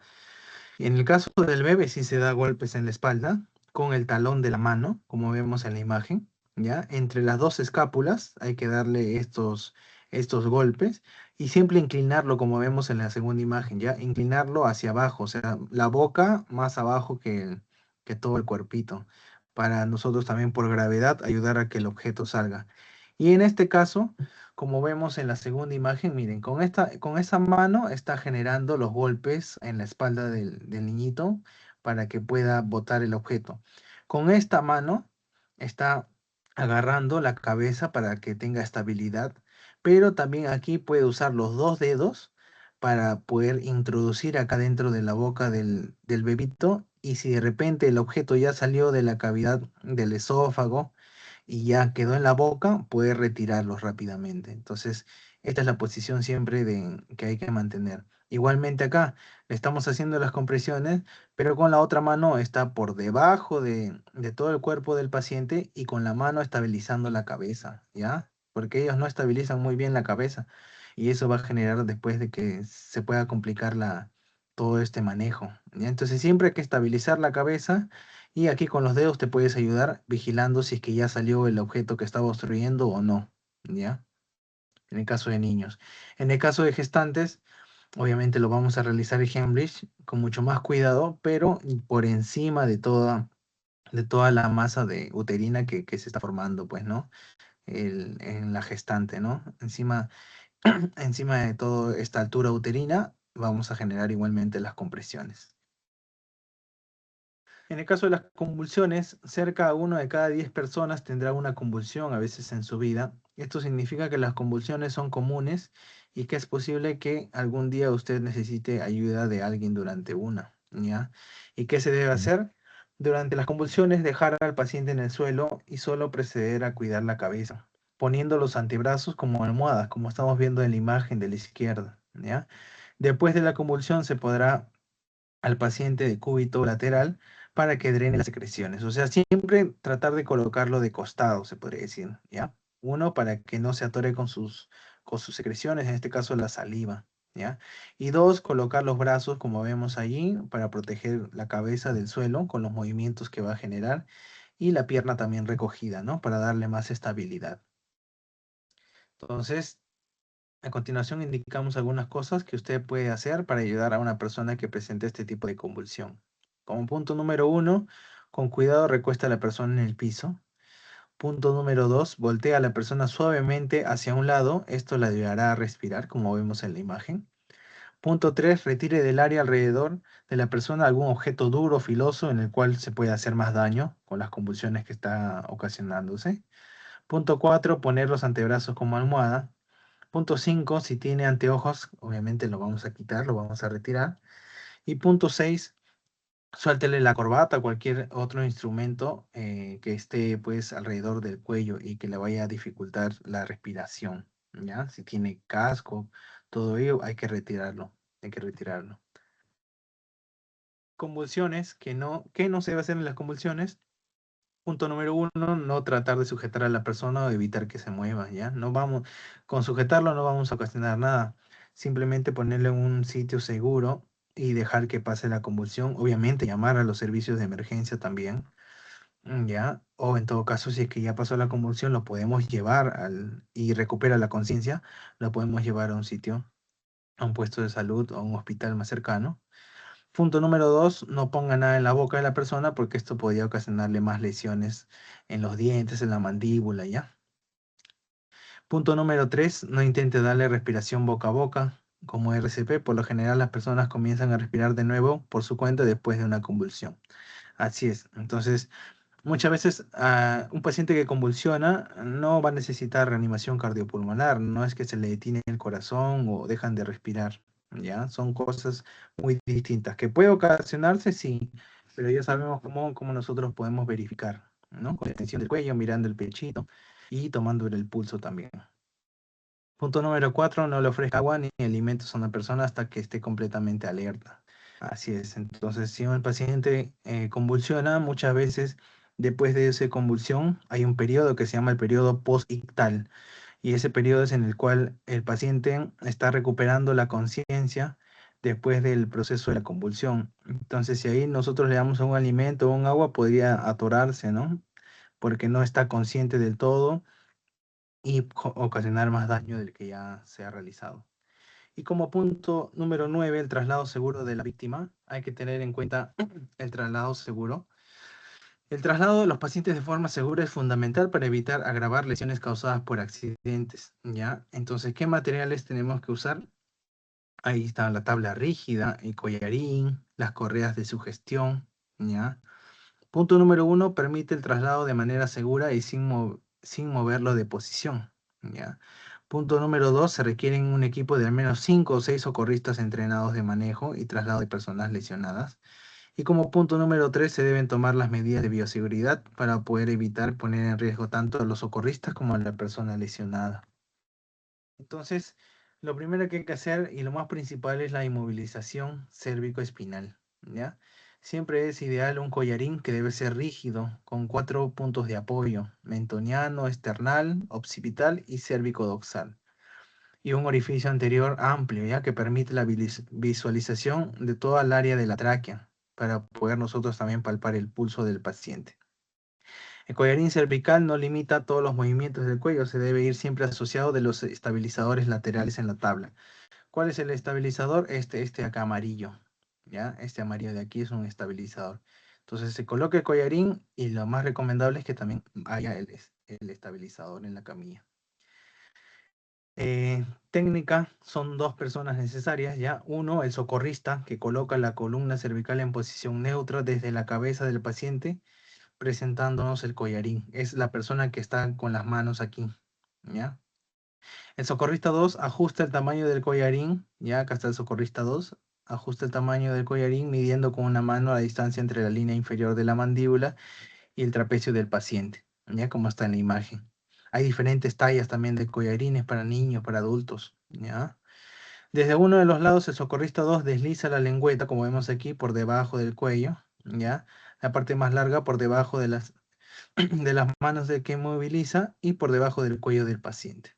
En el caso del bebé sí se da golpes en la espalda con el talón de la mano, como vemos en la imagen, ¿ya? Entre las dos escápulas hay que darle estos golpes y siempre inclinarlo como vemos en la segunda imagen, ¿ya? Inclinarlo hacia abajo, o sea, la boca más abajo que todo el cuerpito, para nosotros también por gravedad ayudar a que el objeto salga. Y en este caso, como vemos en la segunda imagen, miren, con esa mano está generando los golpes en la espalda del niñito para que pueda botar el objeto. Con esta mano está agarrando la cabeza para que tenga estabilidad, pero también aquí puede usar los dos dedos para poder introducir acá dentro de la boca del bebito, y si de repente el objeto ya salió de la cavidad del esófago y ya quedó en la boca, puede retirarlos rápidamente. Entonces, esta es la posición siempre que hay que mantener. Igualmente acá, le estamos haciendo las compresiones, pero con la otra mano está por debajo de todo el cuerpo del paciente y con la mano estabilizando la cabeza, ¿ya? Porque ellos no estabilizan muy bien la cabeza y eso va a generar después de que se pueda complicar todo este manejo, ¿ya? Entonces siempre hay que estabilizar la cabeza, y aquí con los dedos te puedes ayudar vigilando si es que ya salió el objeto que estaba obstruyendo o no, ¿ya? En el caso de niños. En el caso de gestantes, obviamente lo vamos a realizar el Heimlich con mucho más cuidado, pero por encima de toda la masa uterina que se está formando, pues, ¿no? En la gestante, ¿no? Encima de toda esta altura uterina, vamos a generar igualmente las compresiones. En el caso de las convulsiones, cerca de 1 de cada 10 personas tendrá una convulsión a veces en su vida. Esto significa que las convulsiones son comunes y que es posible que algún día usted necesite ayuda de alguien durante una, ¿ya? ¿Y qué se debe hacer? Durante las convulsiones, dejar al paciente en el suelo y solo proceder a cuidar la cabeza, poniendo los antebrazos como almohadas, como estamos viendo en la imagen de la izquierda, ¿ya? Después de la convulsión se podrá al paciente de cúbito lateral para que drene las secreciones. O sea, siempre tratar de colocarlo de costado, se podría decir, ¿ya? Uno, para que no se atore con sus secreciones, en este caso la saliva, ¿ya? Y 2, colocar los brazos, como vemos allí, para proteger la cabeza del suelo con los movimientos que va a generar, y la pierna también recogida, ¿no? Para darle más estabilidad. Entonces, a continuación indicamos algunas cosas que usted puede hacer para ayudar a una persona que presente este tipo de convulsión. Como punto número 1, con cuidado recuesta a la persona en el piso. Punto número 2, voltea a la persona suavemente hacia un lado. Esto le ayudará a respirar, como vemos en la imagen. Punto 3, retire del área alrededor de la persona algún objeto duro, filoso, en el cual se puede hacer más daño con las convulsiones que está ocasionándose. Punto 4, poner los antebrazos como almohada. Punto 5, si tiene anteojos, obviamente lo vamos a quitar, lo vamos a retirar. Y punto 6, suéltele la corbata o cualquier otro instrumento que esté pues alrededor del cuello y que le vaya a dificultar la respiración, ¿ya? Si tiene casco, todo ello hay que retirarlo, hay que retirarlo. Convulsiones, ¿qué no se debe hacer en las convulsiones? Punto número 1, no tratar de sujetar a la persona o evitar que se mueva, ¿ya? No vamos, con sujetarlo no vamos a ocasionar nada. Simplemente ponerle en un sitio seguro y dejar que pase la convulsión. Obviamente llamar a los servicios de emergencia también, ¿ya? O en todo caso, si es que ya pasó la convulsión, lo podemos llevar y recupera la conciencia, lo podemos llevar a un sitio, a un puesto de salud o a un hospital más cercano. Punto número 2, no ponga nada en la boca de la persona porque esto podría ocasionarle más lesiones en los dientes, en la mandíbula, ¿ya? Punto número 3, no intente darle respiración boca a boca como RCP. Por lo general las personas comienzan a respirar de nuevo por su cuenta después de una convulsión. Así es. Entonces, muchas veces un paciente que convulsiona no va a necesitar reanimación cardiopulmonar, no es que se le detiene el corazón o dejan de respirar, ¿ya? Son cosas muy distintas. ¿Que puede ocasionarse? Sí, pero ya sabemos cómo nosotros podemos verificar, ¿no? Con la tensión del cuello, mirando el pechito y tomándole el pulso también. Punto número 4, no le ofrezca agua ni alimentos a una persona hasta que esté completamente alerta. Así es, entonces si un paciente convulsiona, muchas veces después de esa convulsión hay un periodo que se llama el periodo post-ictal y ese periodo es en el cual el paciente está recuperando la conciencia después del proceso de la convulsión. Entonces si ahí nosotros le damos un alimento o un agua, podría atorarse, ¿no? Porque no está consciente del todo y ocasionar más daño del que ya se ha realizado. Y como punto número 9, el traslado seguro de la víctima. Hay que tener en cuenta el traslado seguro. El traslado de los pacientes de forma segura es fundamental para evitar agravar lesiones causadas por accidentes, ¿ya? Entonces, ¿qué materiales tenemos que usar? Ahí está la tabla rígida, el collarín, las correas de sugestión, ¿ya? Punto número 1, permite el traslado de manera segura y sin moverlo de posición, ¿ya? Punto número 2, se requieren un equipo de al menos 5 o 6 socorristas entrenados de manejo y traslado de personas lesionadas. Y como punto número 3, se deben tomar las medidas de bioseguridad para poder evitar poner en riesgo tanto a los socorristas como a la persona lesionada. Entonces, lo primero que hay que hacer y lo más principal es la inmovilización cérvico-espinal, ¿ya? Siempre es ideal un collarín que debe ser rígido, con 4 puntos de apoyo, mentoniano, esternal, occipital y cérvico-dorsal. Y un orificio anterior amplio, ya que permite la visualización de toda el área de la tráquea, para poder nosotros también palpar el pulso del paciente. El collarín cervical no limita todos los movimientos del cuello, se debe ir siempre asociado de los estabilizadores laterales en la tabla. ¿Cuál es el estabilizador? Este acá amarillo, ¿ya? Este amarillo de aquí es un estabilizador. Entonces se coloca el collarín y lo más recomendable es que también haya el estabilizador en la camilla. Técnica, son 2 personas necesarias, ¿ya? Uno, el socorrista, que coloca la columna cervical en posición neutra desde la cabeza del paciente, presentándonos el collarín. Es la persona que está con las manos aquí, ¿ya? El socorrista 2 ajusta el tamaño del collarín, ya acá está el socorrista 2, ajusta el tamaño del collarín midiendo con una mano la distancia entre la línea inferior de la mandíbula y el trapecio del paciente, ya como está en la imagen. Hay diferentes tallas también de collarines para niños, para adultos, ¿ya? Desde uno de los lados, el socorrista 2 desliza la lengüeta, como vemos aquí, por debajo del cuello, ¿ya? La parte más larga por debajo de las, de las manos del que moviliza y por debajo del cuello del paciente.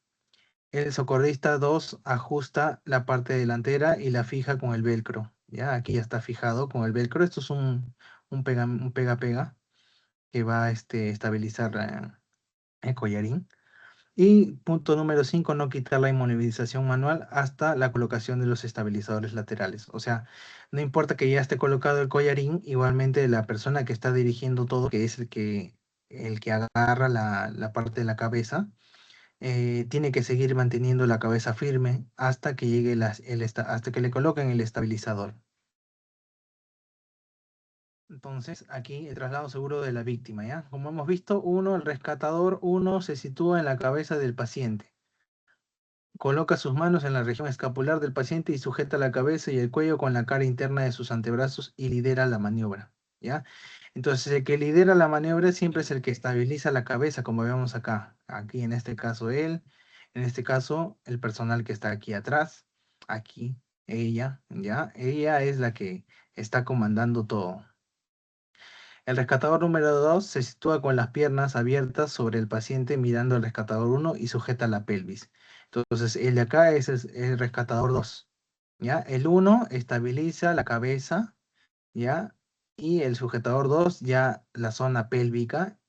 El socorrista 2 ajusta la parte delantera y la fija con el velcro. Ya, aquí ya está fijado con el velcro. Esto es un pega-pega que va a estabilizar el collarín. Y punto número 5, no quitar la inmovilización manual hasta la colocación de los estabilizadores laterales. O sea, no importa que ya esté colocado el collarín, igualmente la persona que está dirigiendo todo, que es el que agarra la parte de la cabeza, tiene que seguir manteniendo la cabeza firme hasta que llegue hasta que le coloquen el estabilizador. Entonces, aquí el traslado seguro de la víctima, ¿ya? Como hemos visto, el rescatador 1 se sitúa en la cabeza del paciente. Coloca sus manos en la región escapular del paciente y sujeta la cabeza y el cuello con la cara interna de sus antebrazos y lidera la maniobra, ¿ya? Entonces, el que lidera la maniobra siempre es el que estabiliza la cabeza, como vemos acá. Aquí, en este caso, él. En este caso, el personal que está aquí atrás. Aquí, ella, ¿ya? Ella es la que está comandando todo. El rescatador número 2 se sitúa con las piernas abiertas sobre el paciente mirando al rescatador 1 y sujeta la pelvis. Entonces, el de acá es el rescatador 2, ¿ya? El 1 estabiliza la cabeza, ¿ya? Y el sujetador 2 ya la zona pélvica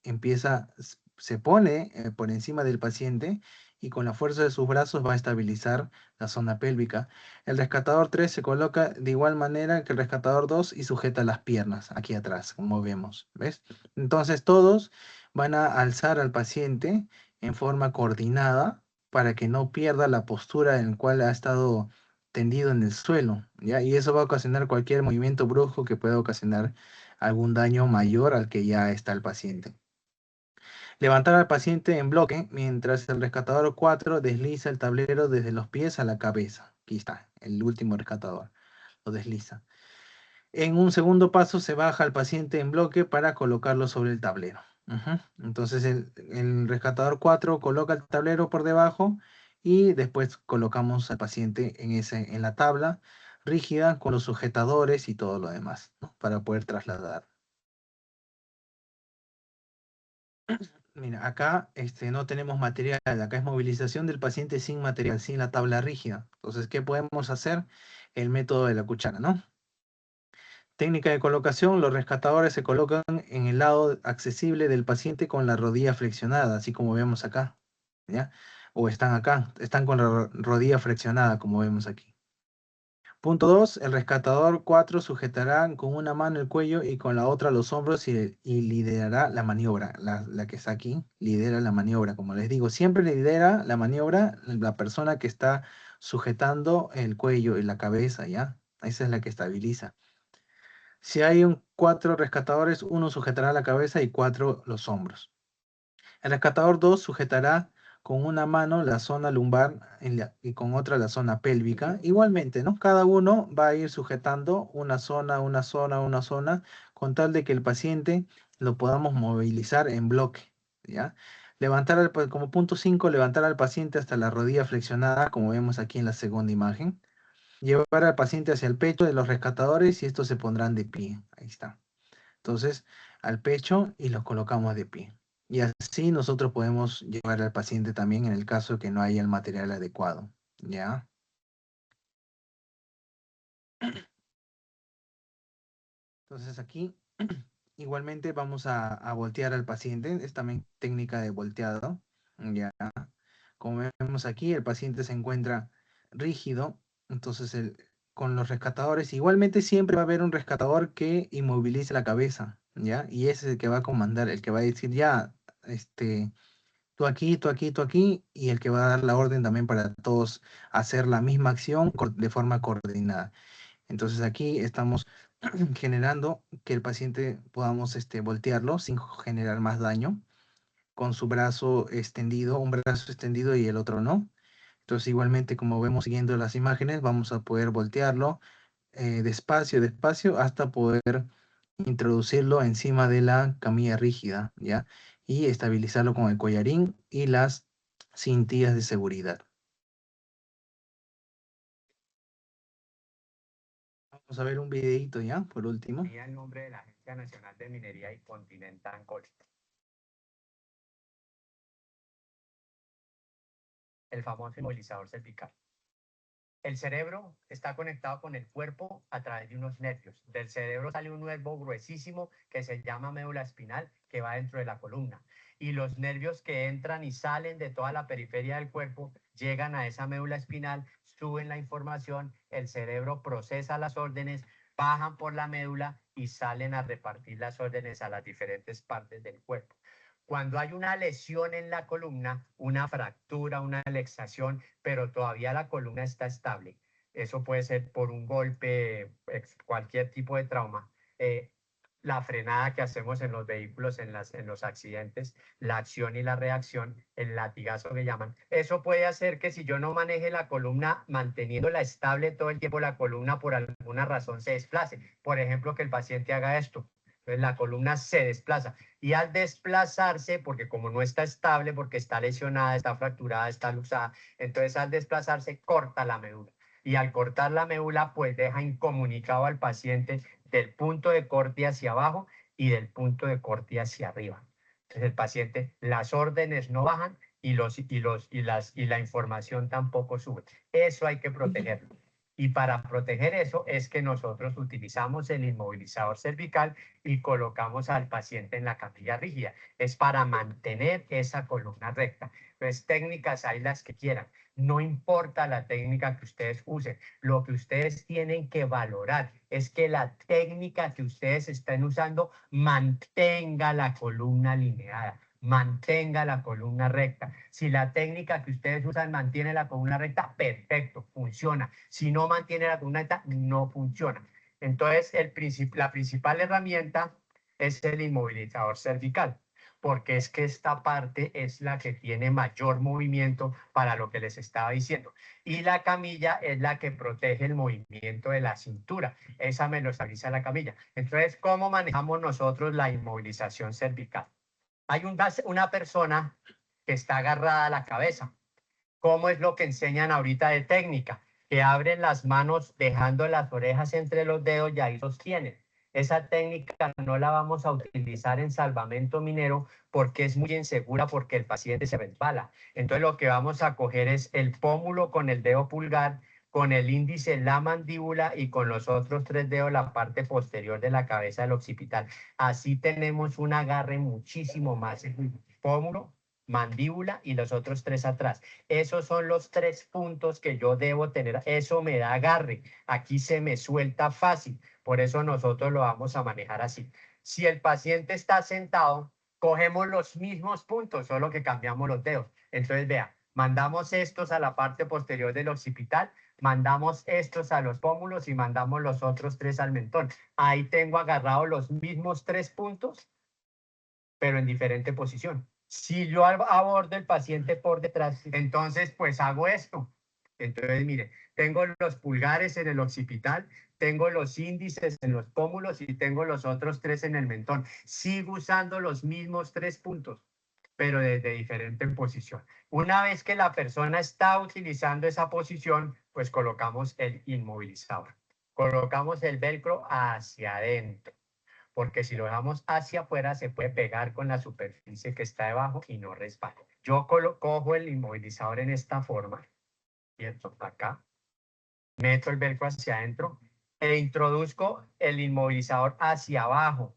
se pone por encima del paciente y con la fuerza de sus brazos va a estabilizar la zona pélvica. El rescatador 3 se coloca de igual manera que el rescatador 2 y sujeta las piernas aquí atrás, como vemos, ¿ves? Entonces todos van a alzar al paciente en forma coordinada para que no pierda la postura en la cual ha estado tendido en el suelo, ¿ya? Y eso va a ocasionar cualquier movimiento brusco que pueda ocasionar algún daño mayor al que ya está el paciente. Levantar al paciente en bloque mientras el rescatador 4 desliza el tablero desde los pies a la cabeza. Aquí está, el último rescatador. Lo desliza. En un segundo paso se baja al paciente en bloque para colocarlo sobre el tablero. Entonces el rescatador 4 coloca el tablero por debajo y después colocamos al paciente en la tabla rígida con los sujetadores y todo lo demás, ¿no? Para poder trasladar. Mira, acá no tenemos material, acá es movilización del paciente sin material, sin la tabla rígida. Entonces, ¿qué podemos hacer? El método de la cuchara, ¿no? Técnica de colocación, los rescatadores se colocan en el lado accesible del paciente con la rodilla flexionada, así como vemos acá, ¿ya? O están acá, están con la rodilla flexionada, como vemos aquí. Punto 2, el rescatador 4 sujetará con una mano el cuello y con la otra los hombros y liderará la maniobra. La que está aquí lidera la maniobra, como les digo, siempre lidera la maniobra la persona que está sujetando el cuello y la cabeza, ¿ya? Esa es la que estabiliza. Si hay 4 rescatadores, uno sujetará la cabeza y 4 los hombros. El rescatador 2 sujetará con una mano la zona lumbar y con otra la zona pélvica. Igualmente, ¿no? Cada uno va a ir sujetando una zona, con tal de que el paciente lo podamos movilizar en bloque, ¿ya? Como punto 5, levantar al paciente hasta la rodilla flexionada, como vemos aquí en la segunda imagen. Llevar al paciente hacia el pecho de los rescatadores y estos se pondrán de pie. Ahí está. Entonces, al pecho y los colocamos de pie. Y así nosotros podemos llevar al paciente también en el caso de que no haya el material adecuado. ¿Ya? Entonces aquí igualmente vamos a voltear al paciente. Es también técnica de volteado. ¿Ya? Como vemos aquí, el paciente se encuentra rígido. Entonces, con los rescatadores, igualmente siempre va a haber un rescatador que inmovilice la cabeza. ¿Ya? Y ese es el que va a comandar, el que va a decir, ya, tú aquí, tú aquí, tú aquí, y el que va a dar la orden también para todos hacer la misma acción de forma coordinada. Entonces aquí estamos generando que el paciente podamos voltearlo sin generar más daño, con su brazo extendido, un brazo extendido y el otro no. Entonces igualmente como vemos siguiendo las imágenes, vamos a poder voltearlo despacio, despacio, hasta poder introducirlo encima de la camilla rígida, ¿ya? Y estabilizarlo con el collarín y las cintillas de seguridad. Vamos a ver un videito ya, por último. En nombre de la Agencia Nacional de Minería y Continental el famoso inmovilizador cervical. El cerebro está conectado con el cuerpo a través de unos nervios. Del cerebro sale un nervio gruesísimo que se llama médula espinal, que va dentro de la columna. Y los nervios que entran y salen de toda la periferia del cuerpo llegan a esa médula espinal, suben la información, el cerebro procesa las órdenes, bajan por la médula y salen a repartir las órdenes a las diferentes partes del cuerpo. Cuando hay una lesión en la columna, una fractura, una luxación, pero todavía la columna está estable, eso puede ser por un golpe, cualquier tipo de trauma, la frenada que hacemos en los vehículos, en los accidentes, la acción y la reacción, el latigazo que llaman, eso puede hacer que si yo no maneje la columna manteniéndola estable todo el tiempo, la columna por alguna razón se desplace. Por ejemplo, que el paciente haga esto. Entonces la columna se desplaza y al desplazarse, porque como no está estable, porque está lesionada, está fracturada, está luxada, entonces al desplazarse corta la médula. Y al cortar la médula, pues deja incomunicado al paciente del punto de corte hacia abajo y del punto de corte hacia arriba. Entonces el paciente, las órdenes no bajan y la información tampoco sube. Eso hay que protegerlo. Y para proteger eso es que nosotros utilizamos el inmovilizador cervical y colocamos al paciente en la camilla rígida. Es para mantener esa columna recta. Entonces, técnicas hay las que quieran. No importa la técnica que ustedes usen. Lo que ustedes tienen que valorar es que la técnica que ustedes estén usando mantenga la columna alineada, mantenga la columna recta. Si la técnica que ustedes usan mantiene la columna recta, perfecto, funciona. Si no mantiene la columna recta, no funciona. Entonces, la principal herramienta es el inmovilizador cervical, porque es que esta parte es la que tiene mayor movimiento para lo que les estaba diciendo. Y la camilla es la que protege el movimiento de la cintura. Esa me lo estabiliza la camilla. Entonces, ¿cómo manejamos nosotros la inmovilización cervical? Hay una persona que está agarrada a la cabeza. ¿Cómo es lo que enseñan ahorita de técnica? Que abren las manos dejando las orejas entre los dedos y ahí sostienen. Esa técnica no la vamos a utilizar en salvamento minero porque es muy insegura, porque el paciente se resbala. Entonces lo que vamos a coger es el pómulo con el dedo pulgar, con el índice la mandíbula y con los otros 3 dedos la parte posterior de la cabeza del occipital. Así tenemos un agarre muchísimo más seguro. Pómulo, mandíbula y los otros 3 atrás. Esos son los 3 puntos que yo debo tener. Eso me da agarre. Aquí se me suelta fácil. Por eso nosotros lo vamos a manejar así. Si el paciente está sentado, cogemos los mismos puntos, solo que cambiamos los dedos. Entonces, vea, mandamos estos a la parte posterior del occipital, mandamos estos a los pómulos y mandamos los otros 3 al mentón. Ahí tengo agarrados los mismos 3 puntos, pero en diferente posición. Si yo abordo el paciente por detrás, entonces pues hago esto. Entonces, mire, tengo los pulgares en el occipital, tengo los índices en los pómulos y tengo los otros 3 en el mentón. Sigo usando los mismos 3 puntos, pero desde diferente posición. Una vez que la persona está utilizando esa posición, pues colocamos el inmovilizador. Colocamos el velcro hacia adentro, porque si lo dejamos hacia afuera se puede pegar con la superficie que está debajo y no resbala. Yo cojo el inmovilizador en esta forma, ¿cierto? Acá, meto el velcro hacia adentro e introduzco el inmovilizador hacia abajo.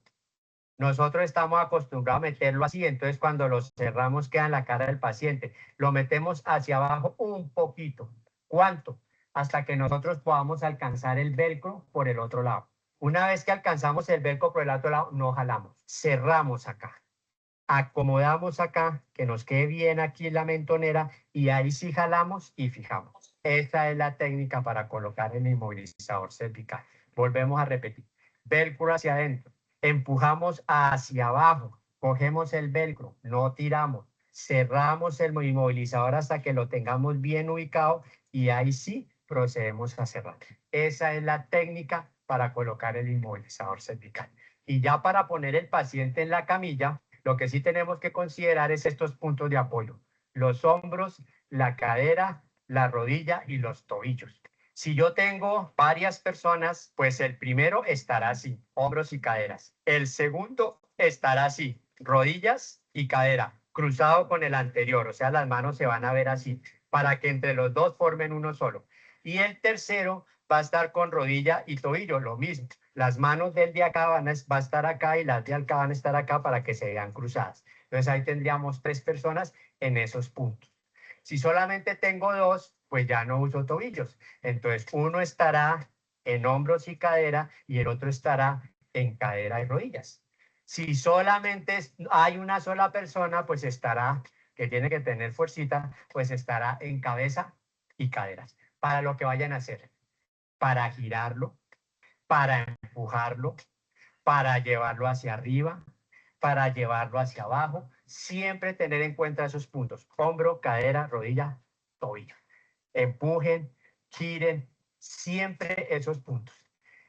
Nosotros estamos acostumbrados a meterlo así, entonces cuando lo cerramos queda en la cara del paciente. Lo metemos hacia abajo un poquito. ¿Cuánto? Hasta que nosotros podamos alcanzar el velcro por el otro lado. Una vez que alcanzamos el velcro por el otro lado, no jalamos. Cerramos acá. Acomodamos acá, que nos quede bien aquí la mentonera y ahí sí jalamos y fijamos. Esa es la técnica para colocar el inmovilizador cervical. Volvemos a repetir. Velcro hacia adentro. Empujamos hacia abajo. Cogemos el velcro. No tiramos. Cerramos el inmovilizador hasta que lo tengamos bien ubicado y ahí sí procedemos a cerrar. Esa es la técnica para colocar el inmovilizador cervical. Y ya para poner el paciente en la camilla, lo que sí tenemos que considerar es estos puntos de apoyo. Los hombros, la cadera, la rodilla y los tobillos. Si yo tengo varias personas, pues el primero estará así, hombros y caderas. El segundo estará así, rodillas y cadera, cruzado con el anterior, o sea, las manos se van a ver así. para que entre los dos formen uno solo. Y el tercero va a estar con rodilla y tobillo, lo mismo. Las manos del de acá va a estar acá y las de acá van a estar acá para que se vean cruzadas. Entonces ahí tendríamos 3 personas en esos puntos. Si solamente tengo 2, pues ya no uso tobillos. Entonces uno estará en hombros y cadera y el otro estará en cadera y rodillas. Si solamente hay una sola persona, pues estará, que tiene que tener fuercita, pues estará en cabeza y caderas. Para lo que vayan a hacer. Para girarlo, para empujarlo, para llevarlo hacia arriba, para llevarlo hacia abajo. Siempre tener en cuenta esos puntos. Hombro, cadera, rodilla, tobillo. Empujen, giren, siempre esos puntos.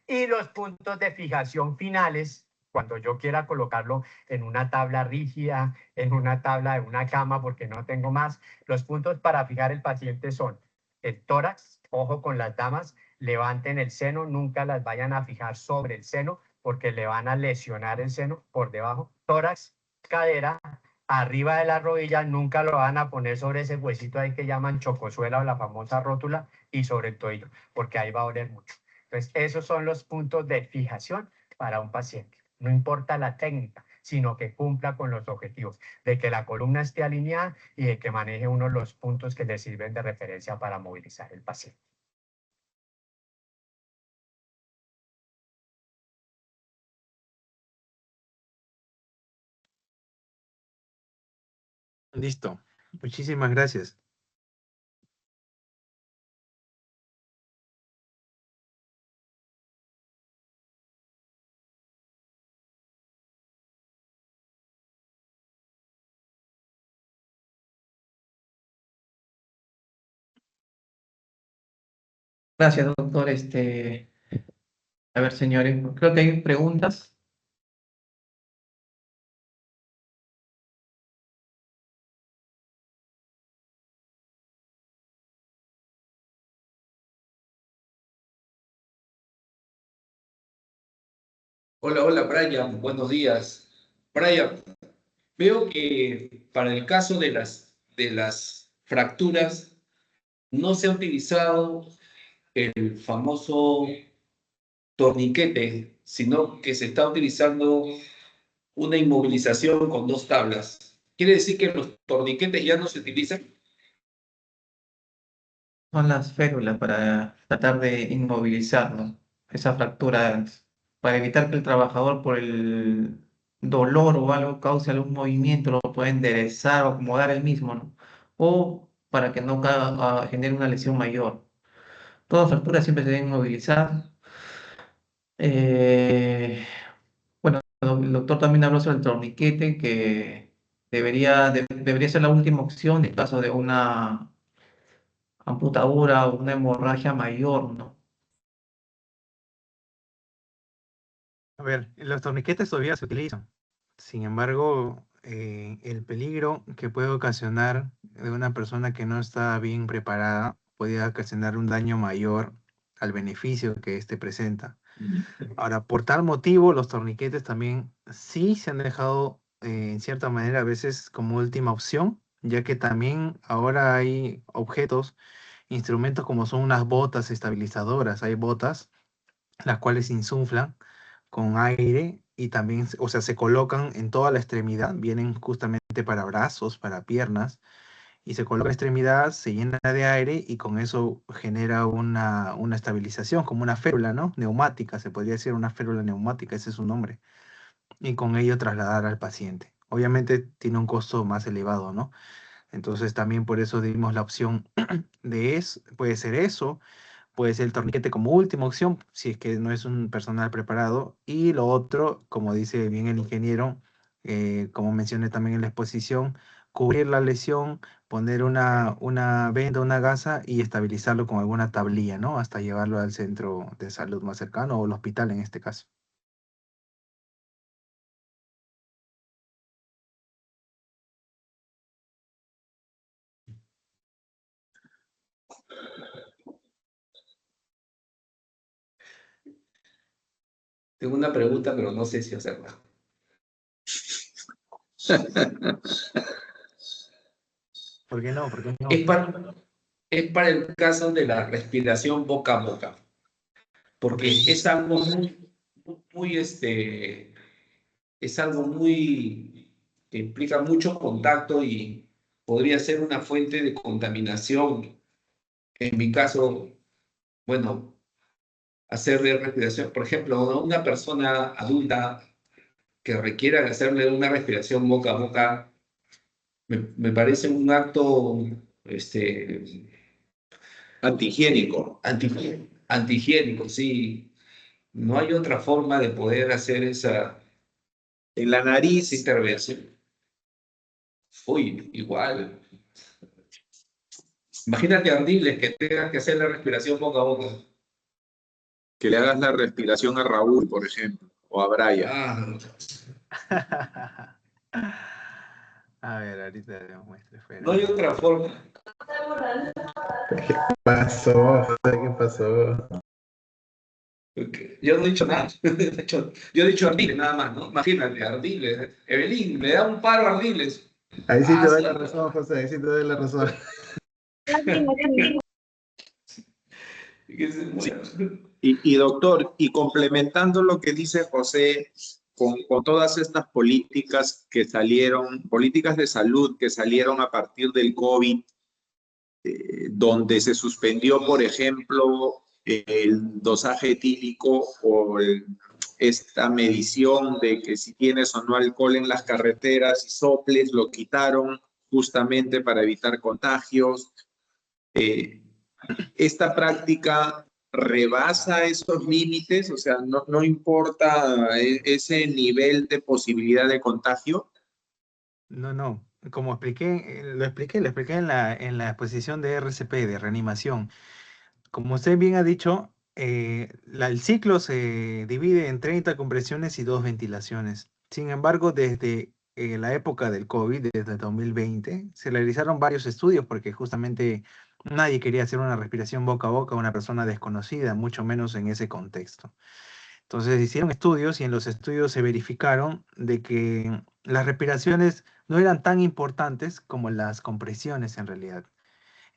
Y los puntos de fijación finales, cuando yo quiera colocarlo en una tabla rígida, en una tabla de una cama, porque no tengo más, los puntos para fijar el paciente son el tórax, ojo con las damas, levanten el seno, nunca las vayan a fijar sobre el seno, porque le van a lesionar el seno por debajo. Tórax, cadera, arriba de la rodilla, nunca lo van a poner sobre ese huesito ahí que llaman chocosuela o la famosa rótula, y sobre el tobillo, porque ahí va a doler mucho. Entonces, esos son los puntos de fijación para un paciente. No importa la técnica, sino que cumpla con los objetivos, de que la columna esté alineada y de que maneje uno los puntos que le sirven de referencia para movilizar el paciente. Listo. Muchísimas gracias. Gracias, doctor. A ver, señores, creo que hay preguntas. Hola, hola Brian, buenos días. Brian, veo que para el caso de las fracturas no se ha utilizado el famoso torniquete, sino que se está utilizando una inmovilización con 2 tablas. ¿Quiere decir que los torniquetes ya no se utilizan? Son las férulas para tratar de inmovilizar, ¿no?, esa fractura, para evitar que el trabajador por el dolor o algo cause algún movimiento, lo pueda enderezar o acomodar él mismo, ¿no? O para que no genere una lesión mayor. Todas fracturas siempre se deben inmovilizar. Eh, bueno, el doctor también habló sobre el torniquete, que debería ser la última opción en caso de una amputadura o una hemorragia mayor, ¿no? A ver, los torniquetes todavía se utilizan. Sin embargo, el peligro que puede ocasionar de una persona que no está bien preparada puede ocasionar un daño mayor al beneficio que éste presenta. Ahora, por tal motivo, los torniquetes también sí se han dejado, en cierta manera, a veces como última opción, ya que también ahora hay objetos, instrumentos como son unas botas estabilizadoras. Hay botas las cuales insuflan con aire y también, o sea, se colocan en toda la extremidad, vienen justamente para brazos, para piernas, y se coloca en la extremidad, se llena de aire y con eso genera una estabilización, como una férula, ¿no? Neumática, se podría decir una férula neumática, ese es su nombre, y con ello trasladar al paciente. Obviamente tiene un costo más elevado, ¿no? Entonces también por eso dimos la opción puede ser eso, puede ser el torniquete como última opción, si es que no es un personal preparado. Y lo otro, como dice bien el ingeniero, como mencioné también en la exposición, cubrir la lesión, poner una venda, una gasa y estabilizarlo con alguna tablilla, ¿no? Hasta llevarlo al centro de salud más cercano o al hospital en este caso. Tengo una pregunta, pero no sé si hacerla. ¿Por qué no? ¿Por qué no? Es para, es para el caso de la respiración boca a boca, porque es algo muy, es algo muy, que implica mucho contacto y podría ser una fuente de contaminación. En mi caso, bueno, hacerle respiración, por ejemplo, a una persona adulta que requiera hacerle una respiración boca a boca, me parece un acto Antihigiénico. antihigiénico, sí. No hay otra forma de poder hacer esa En la nariz, intervención. Uy, igual. Imagínate a Ardiles que tengas que hacer la respiración boca a boca. que le hagas la respiración a Raúl, por ejemplo, o a Brian. Ah, A ver, ahorita le muestro. no hay otra forma. Pasó, José, ¿qué pasó? Yo no he dicho nada. Yo he dicho Ardiles nada más, ¿no? Imagínate, Ardiles. Evelyn, le da un paro a Ardiles. Ahí sí te doy la Sí. razón, José, ahí sí te doy la razón. Que se muera. Y doctor, y complementando lo que dice José, con todas estas políticas que salieron, políticas de salud que salieron a partir del COVID, donde se suspendió, por ejemplo, el dosaje etílico o esta medición de que si tienes o no alcohol en las carreteras y soples, lo quitaron justamente para evitar contagios. Esta práctica rebasa esos límites, o sea, no importa ese nivel de posibilidad de contagio. No. Como expliqué, lo expliqué en la exposición de RCP, de reanimación. Como usted bien ha dicho, el ciclo se divide en 30 compresiones y 2 ventilaciones. Sin embargo, desde la época del COVID, desde 2020, se realizaron varios estudios porque justamente nadie quería hacer una respiración boca a boca a una persona desconocida, mucho menos en ese contexto. Entonces hicieron estudios y en los estudios se verificaron de que las respiraciones no eran tan importantes como las compresiones en realidad.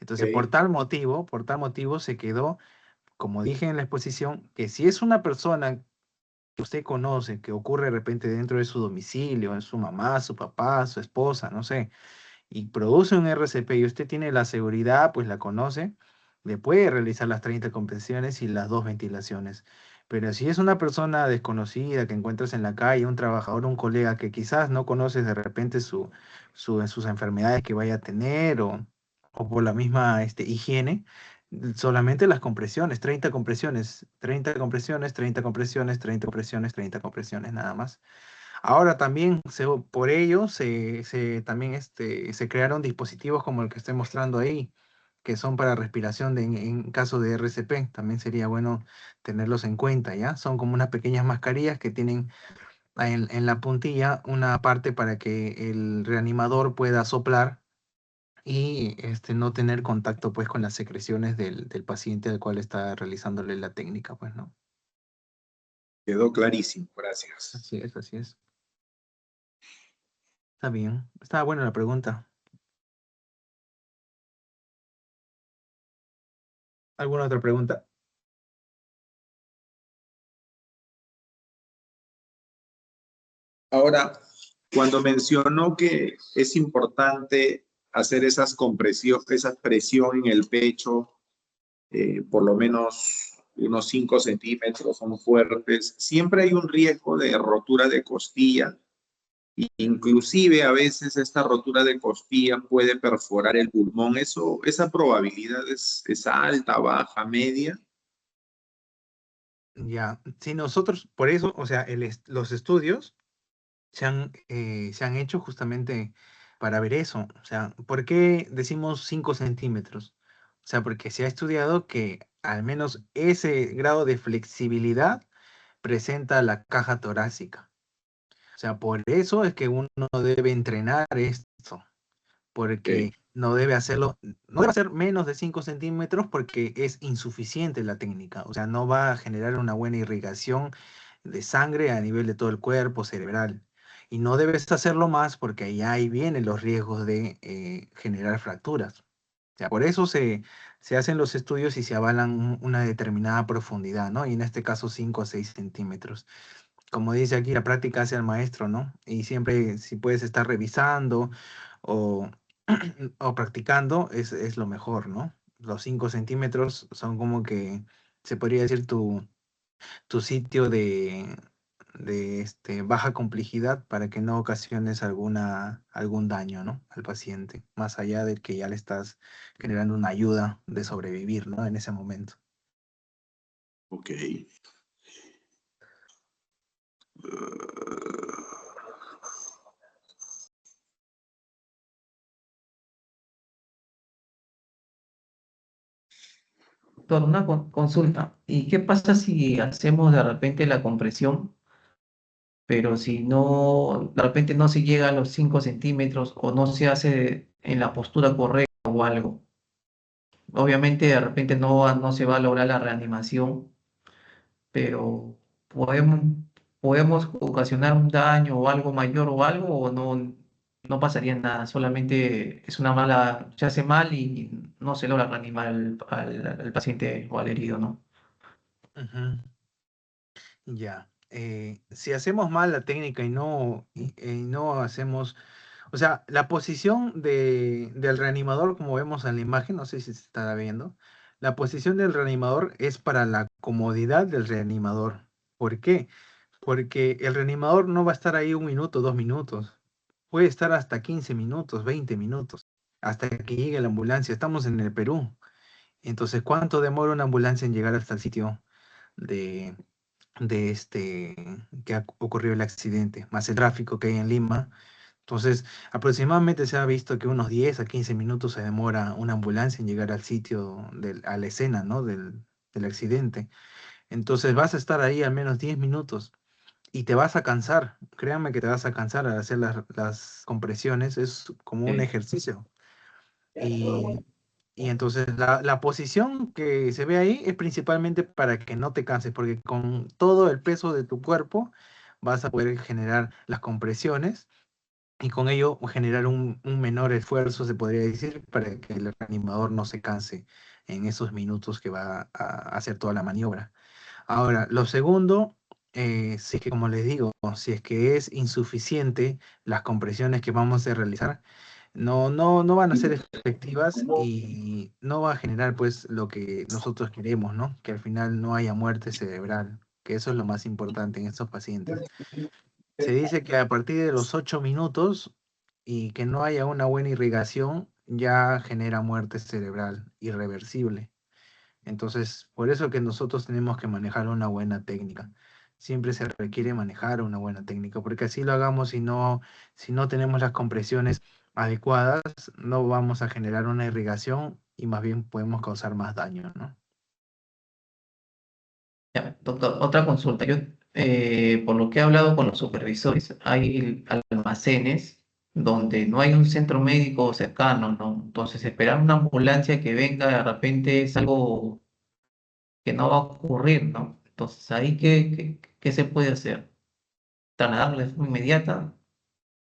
Entonces, Okay. por tal motivo se quedó, como dije en la exposición, que si es una persona que usted conoce, que ocurre de repente dentro de su domicilio, en su mamá, su papá, su esposa, no sé, y produce un RCP y usted tiene la seguridad, pues la conoce, le puede realizar las 30 compresiones y las 2 ventilaciones. Pero si es una persona desconocida que encuentras en la calle, un trabajador, un colega que quizás no conoces de repente sus enfermedades que vaya a tener o por la misma higiene, solamente las compresiones, 30 compresiones, 30 compresiones, 30 compresiones, 30 compresiones, 30 compresiones, nada más. Ahora también por ello también se crearon dispositivos como el que estoy mostrando ahí, que son para respiración en caso de RCP. También sería bueno tenerlos en cuenta, ¿ya? Son como unas pequeñas mascarillas que tienen en la puntilla una parte para que el reanimador pueda soplar y no tener contacto pues con las secreciones del paciente al cual está realizándole la técnica, pues, ¿no? Quedó clarísimo, gracias. Así es, así es. Está bien. Está buena la pregunta. ¿Alguna otra pregunta? Ahora, cuando mencionó que es importante hacer esas compresiones, esa presión en el pecho, por lo menos unos 5 centímetros, son fuertes, siempre hay un riesgo de rotura de costilla. Inclusive a veces esta rotura de costilla puede perforar el pulmón. Esa probabilidad es alta, baja, media. Ya, si nosotros, por eso, o sea, los estudios se han hecho justamente para ver eso. O sea, ¿por qué decimos 5 centímetros? O sea, porque se ha estudiado que al menos ese grado de flexibilidad presenta la caja torácica. O sea, por eso es que uno debe entrenar esto, porque no debe hacer menos de 5 centímetros porque es insuficiente la técnica. O sea, no va a generar una buena irrigación de sangre a nivel de todo el cuerpo cerebral. Y no debes hacerlo más porque ahí vienen los riesgos de generar fracturas. sea, por eso se hacen los estudios y se avalan una determinada profundidad, ¿no? Y en este caso 5 o 6 centímetros. Como dice aquí, la práctica hace al maestro, ¿no? Y siempre si puedes estar revisando o, o practicando, es lo mejor, ¿no? Los 5 centímetros son como que, se podría decir, tu sitio de baja complejidad para que no ocasiones algún daño, ¿no? Al paciente, más allá de que ya le estás generando una ayuda de sobrevivir, ¿no? En ese momento. Ok. Doctor, una consulta. ¿Y qué pasa si hacemos de repente la compresión, pero si no, de repente no se llega a los 5 centímetros o no se hace en la postura correcta o algo? Obviamente de repente no se va a lograr la reanimación, pero podemos, podemos ocasionar un daño o algo mayor o no pasaría nada, solamente es una mala, se hace mal y no se logra reanimar al paciente o al herido, ¿no? Ujú. Ya. Si hacemos mal la técnica y no hacemos, o sea, la posición del reanimador, como vemos en la imagen, no sé si se está viendo, la posición del reanimador es para la comodidad del reanimador. ¿Por qué? Porque el reanimador no va a estar ahí 1 minuto, 2 minutos. Puede estar hasta 15 minutos, 20 minutos, hasta que llegue la ambulancia. Estamos en el Perú. Entonces, ¿cuánto demora una ambulancia en llegar hasta el sitio de, que ha ocurrido el accidente? Más el tráfico que hay en Lima. Entonces, aproximadamente se ha visto que unos 10 a 15 minutos se demora una ambulancia en llegar al sitio, a la escena, ¿no? del accidente. Entonces, vas a estar ahí al menos 10 minutos y te vas a cansar. Créanme que te vas a cansar al hacer las compresiones. Es como un Sí. ejercicio. Y, y entonces la posición que se ve ahí es principalmente para que no te canses, porque con todo el peso de tu cuerpo vas a poder generar las compresiones y con ello generar un menor esfuerzo, se podría decir, para que el reanimador no se canse en esos minutos que va a hacer toda la maniobra. Ahora, lo segundo, si es que, como les digo, si es que es insuficiente las compresiones que vamos a realizar, no van a ser efectivas y no va a generar pues lo que nosotros queremos, ¿no? Que al final no haya muerte cerebral, que eso es lo más importante en estos pacientes. Se dice que a partir de los 8 minutos y que no haya una buena irrigación, ya genera muerte cerebral irreversible. Entonces, por eso que nosotros tenemos que manejar una buena técnica. Siempre se requiere manejar una buena técnica, porque así lo hagamos si no tenemos las compresiones adecuadas, no vamos a generar una irrigación y más bien podemos causar más daño, ¿no? Ya, doctor, otra consulta. Yo, por lo que he hablado con los supervisores, hay almacenes donde no hay un centro médico cercano, ¿no? Entonces, esperar una ambulancia que venga de repente es algo que no va a ocurrir, ¿no? Entonces, ahí, ¿qué se puede hacer? ¿Trasladarlo de forma inmediata?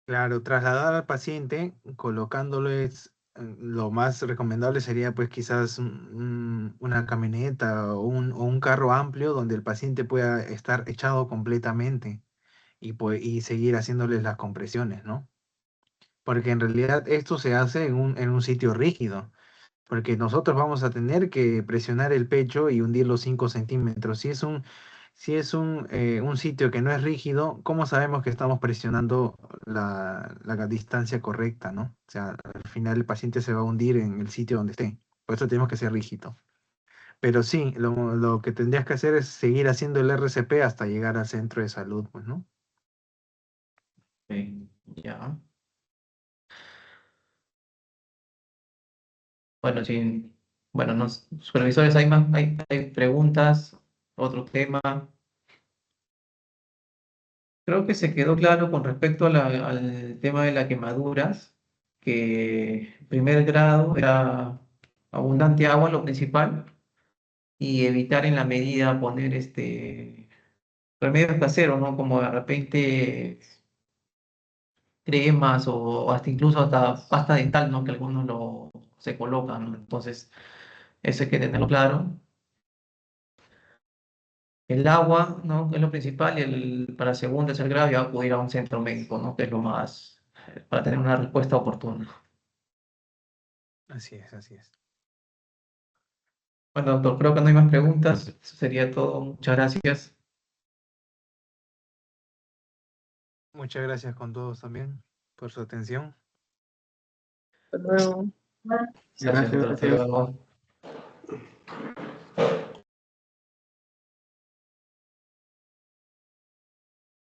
Claro, trasladar al paciente colocándoles, lo más recomendable sería pues quizás una camioneta o un carro amplio donde el paciente pueda estar echado completamente y seguir haciéndoles las compresiones, ¿no? Porque en realidad esto se hace en un sitio rígido, porque nosotros vamos a tener que presionar el pecho y hundir los 5 centímetros. Si es un sitio que no es rígido, ¿cómo sabemos que estamos presionando la distancia correcta, ¿no? O sea, al final el paciente se va a hundir en el sitio donde esté. Por eso tenemos que ser rígido. Pero sí, lo que tendrías que hacer es seguir haciendo el RCP hasta llegar al centro de salud, pues, ¿no? Ya. Bueno, sí. Bueno, supervisores, ¿hay más? ¿Hay preguntas? ¿Otro tema? Creo que se quedó claro con respecto al tema de las quemaduras, que en primer grado era abundante agua lo principal y evitar en la medida poner remedios caseros, ¿no? Como de repente cremas o hasta incluso hasta pasta dental, ¿no? Que algunos se colocan, ¿no? Entonces, eso hay que tenerlo claro. El agua, ¿no? Es lo principal, y para segundo, tercer grado ya acudir a un centro médico, ¿no? Que es lo más, para tener una respuesta oportuna. Así es, así es. Bueno, doctor, creo que no hay más preguntas. Eso sería todo. Muchas gracias. Muchas gracias con todos también por su atención. Hasta luego. Gracias, doctor. Hasta Gracias. luego.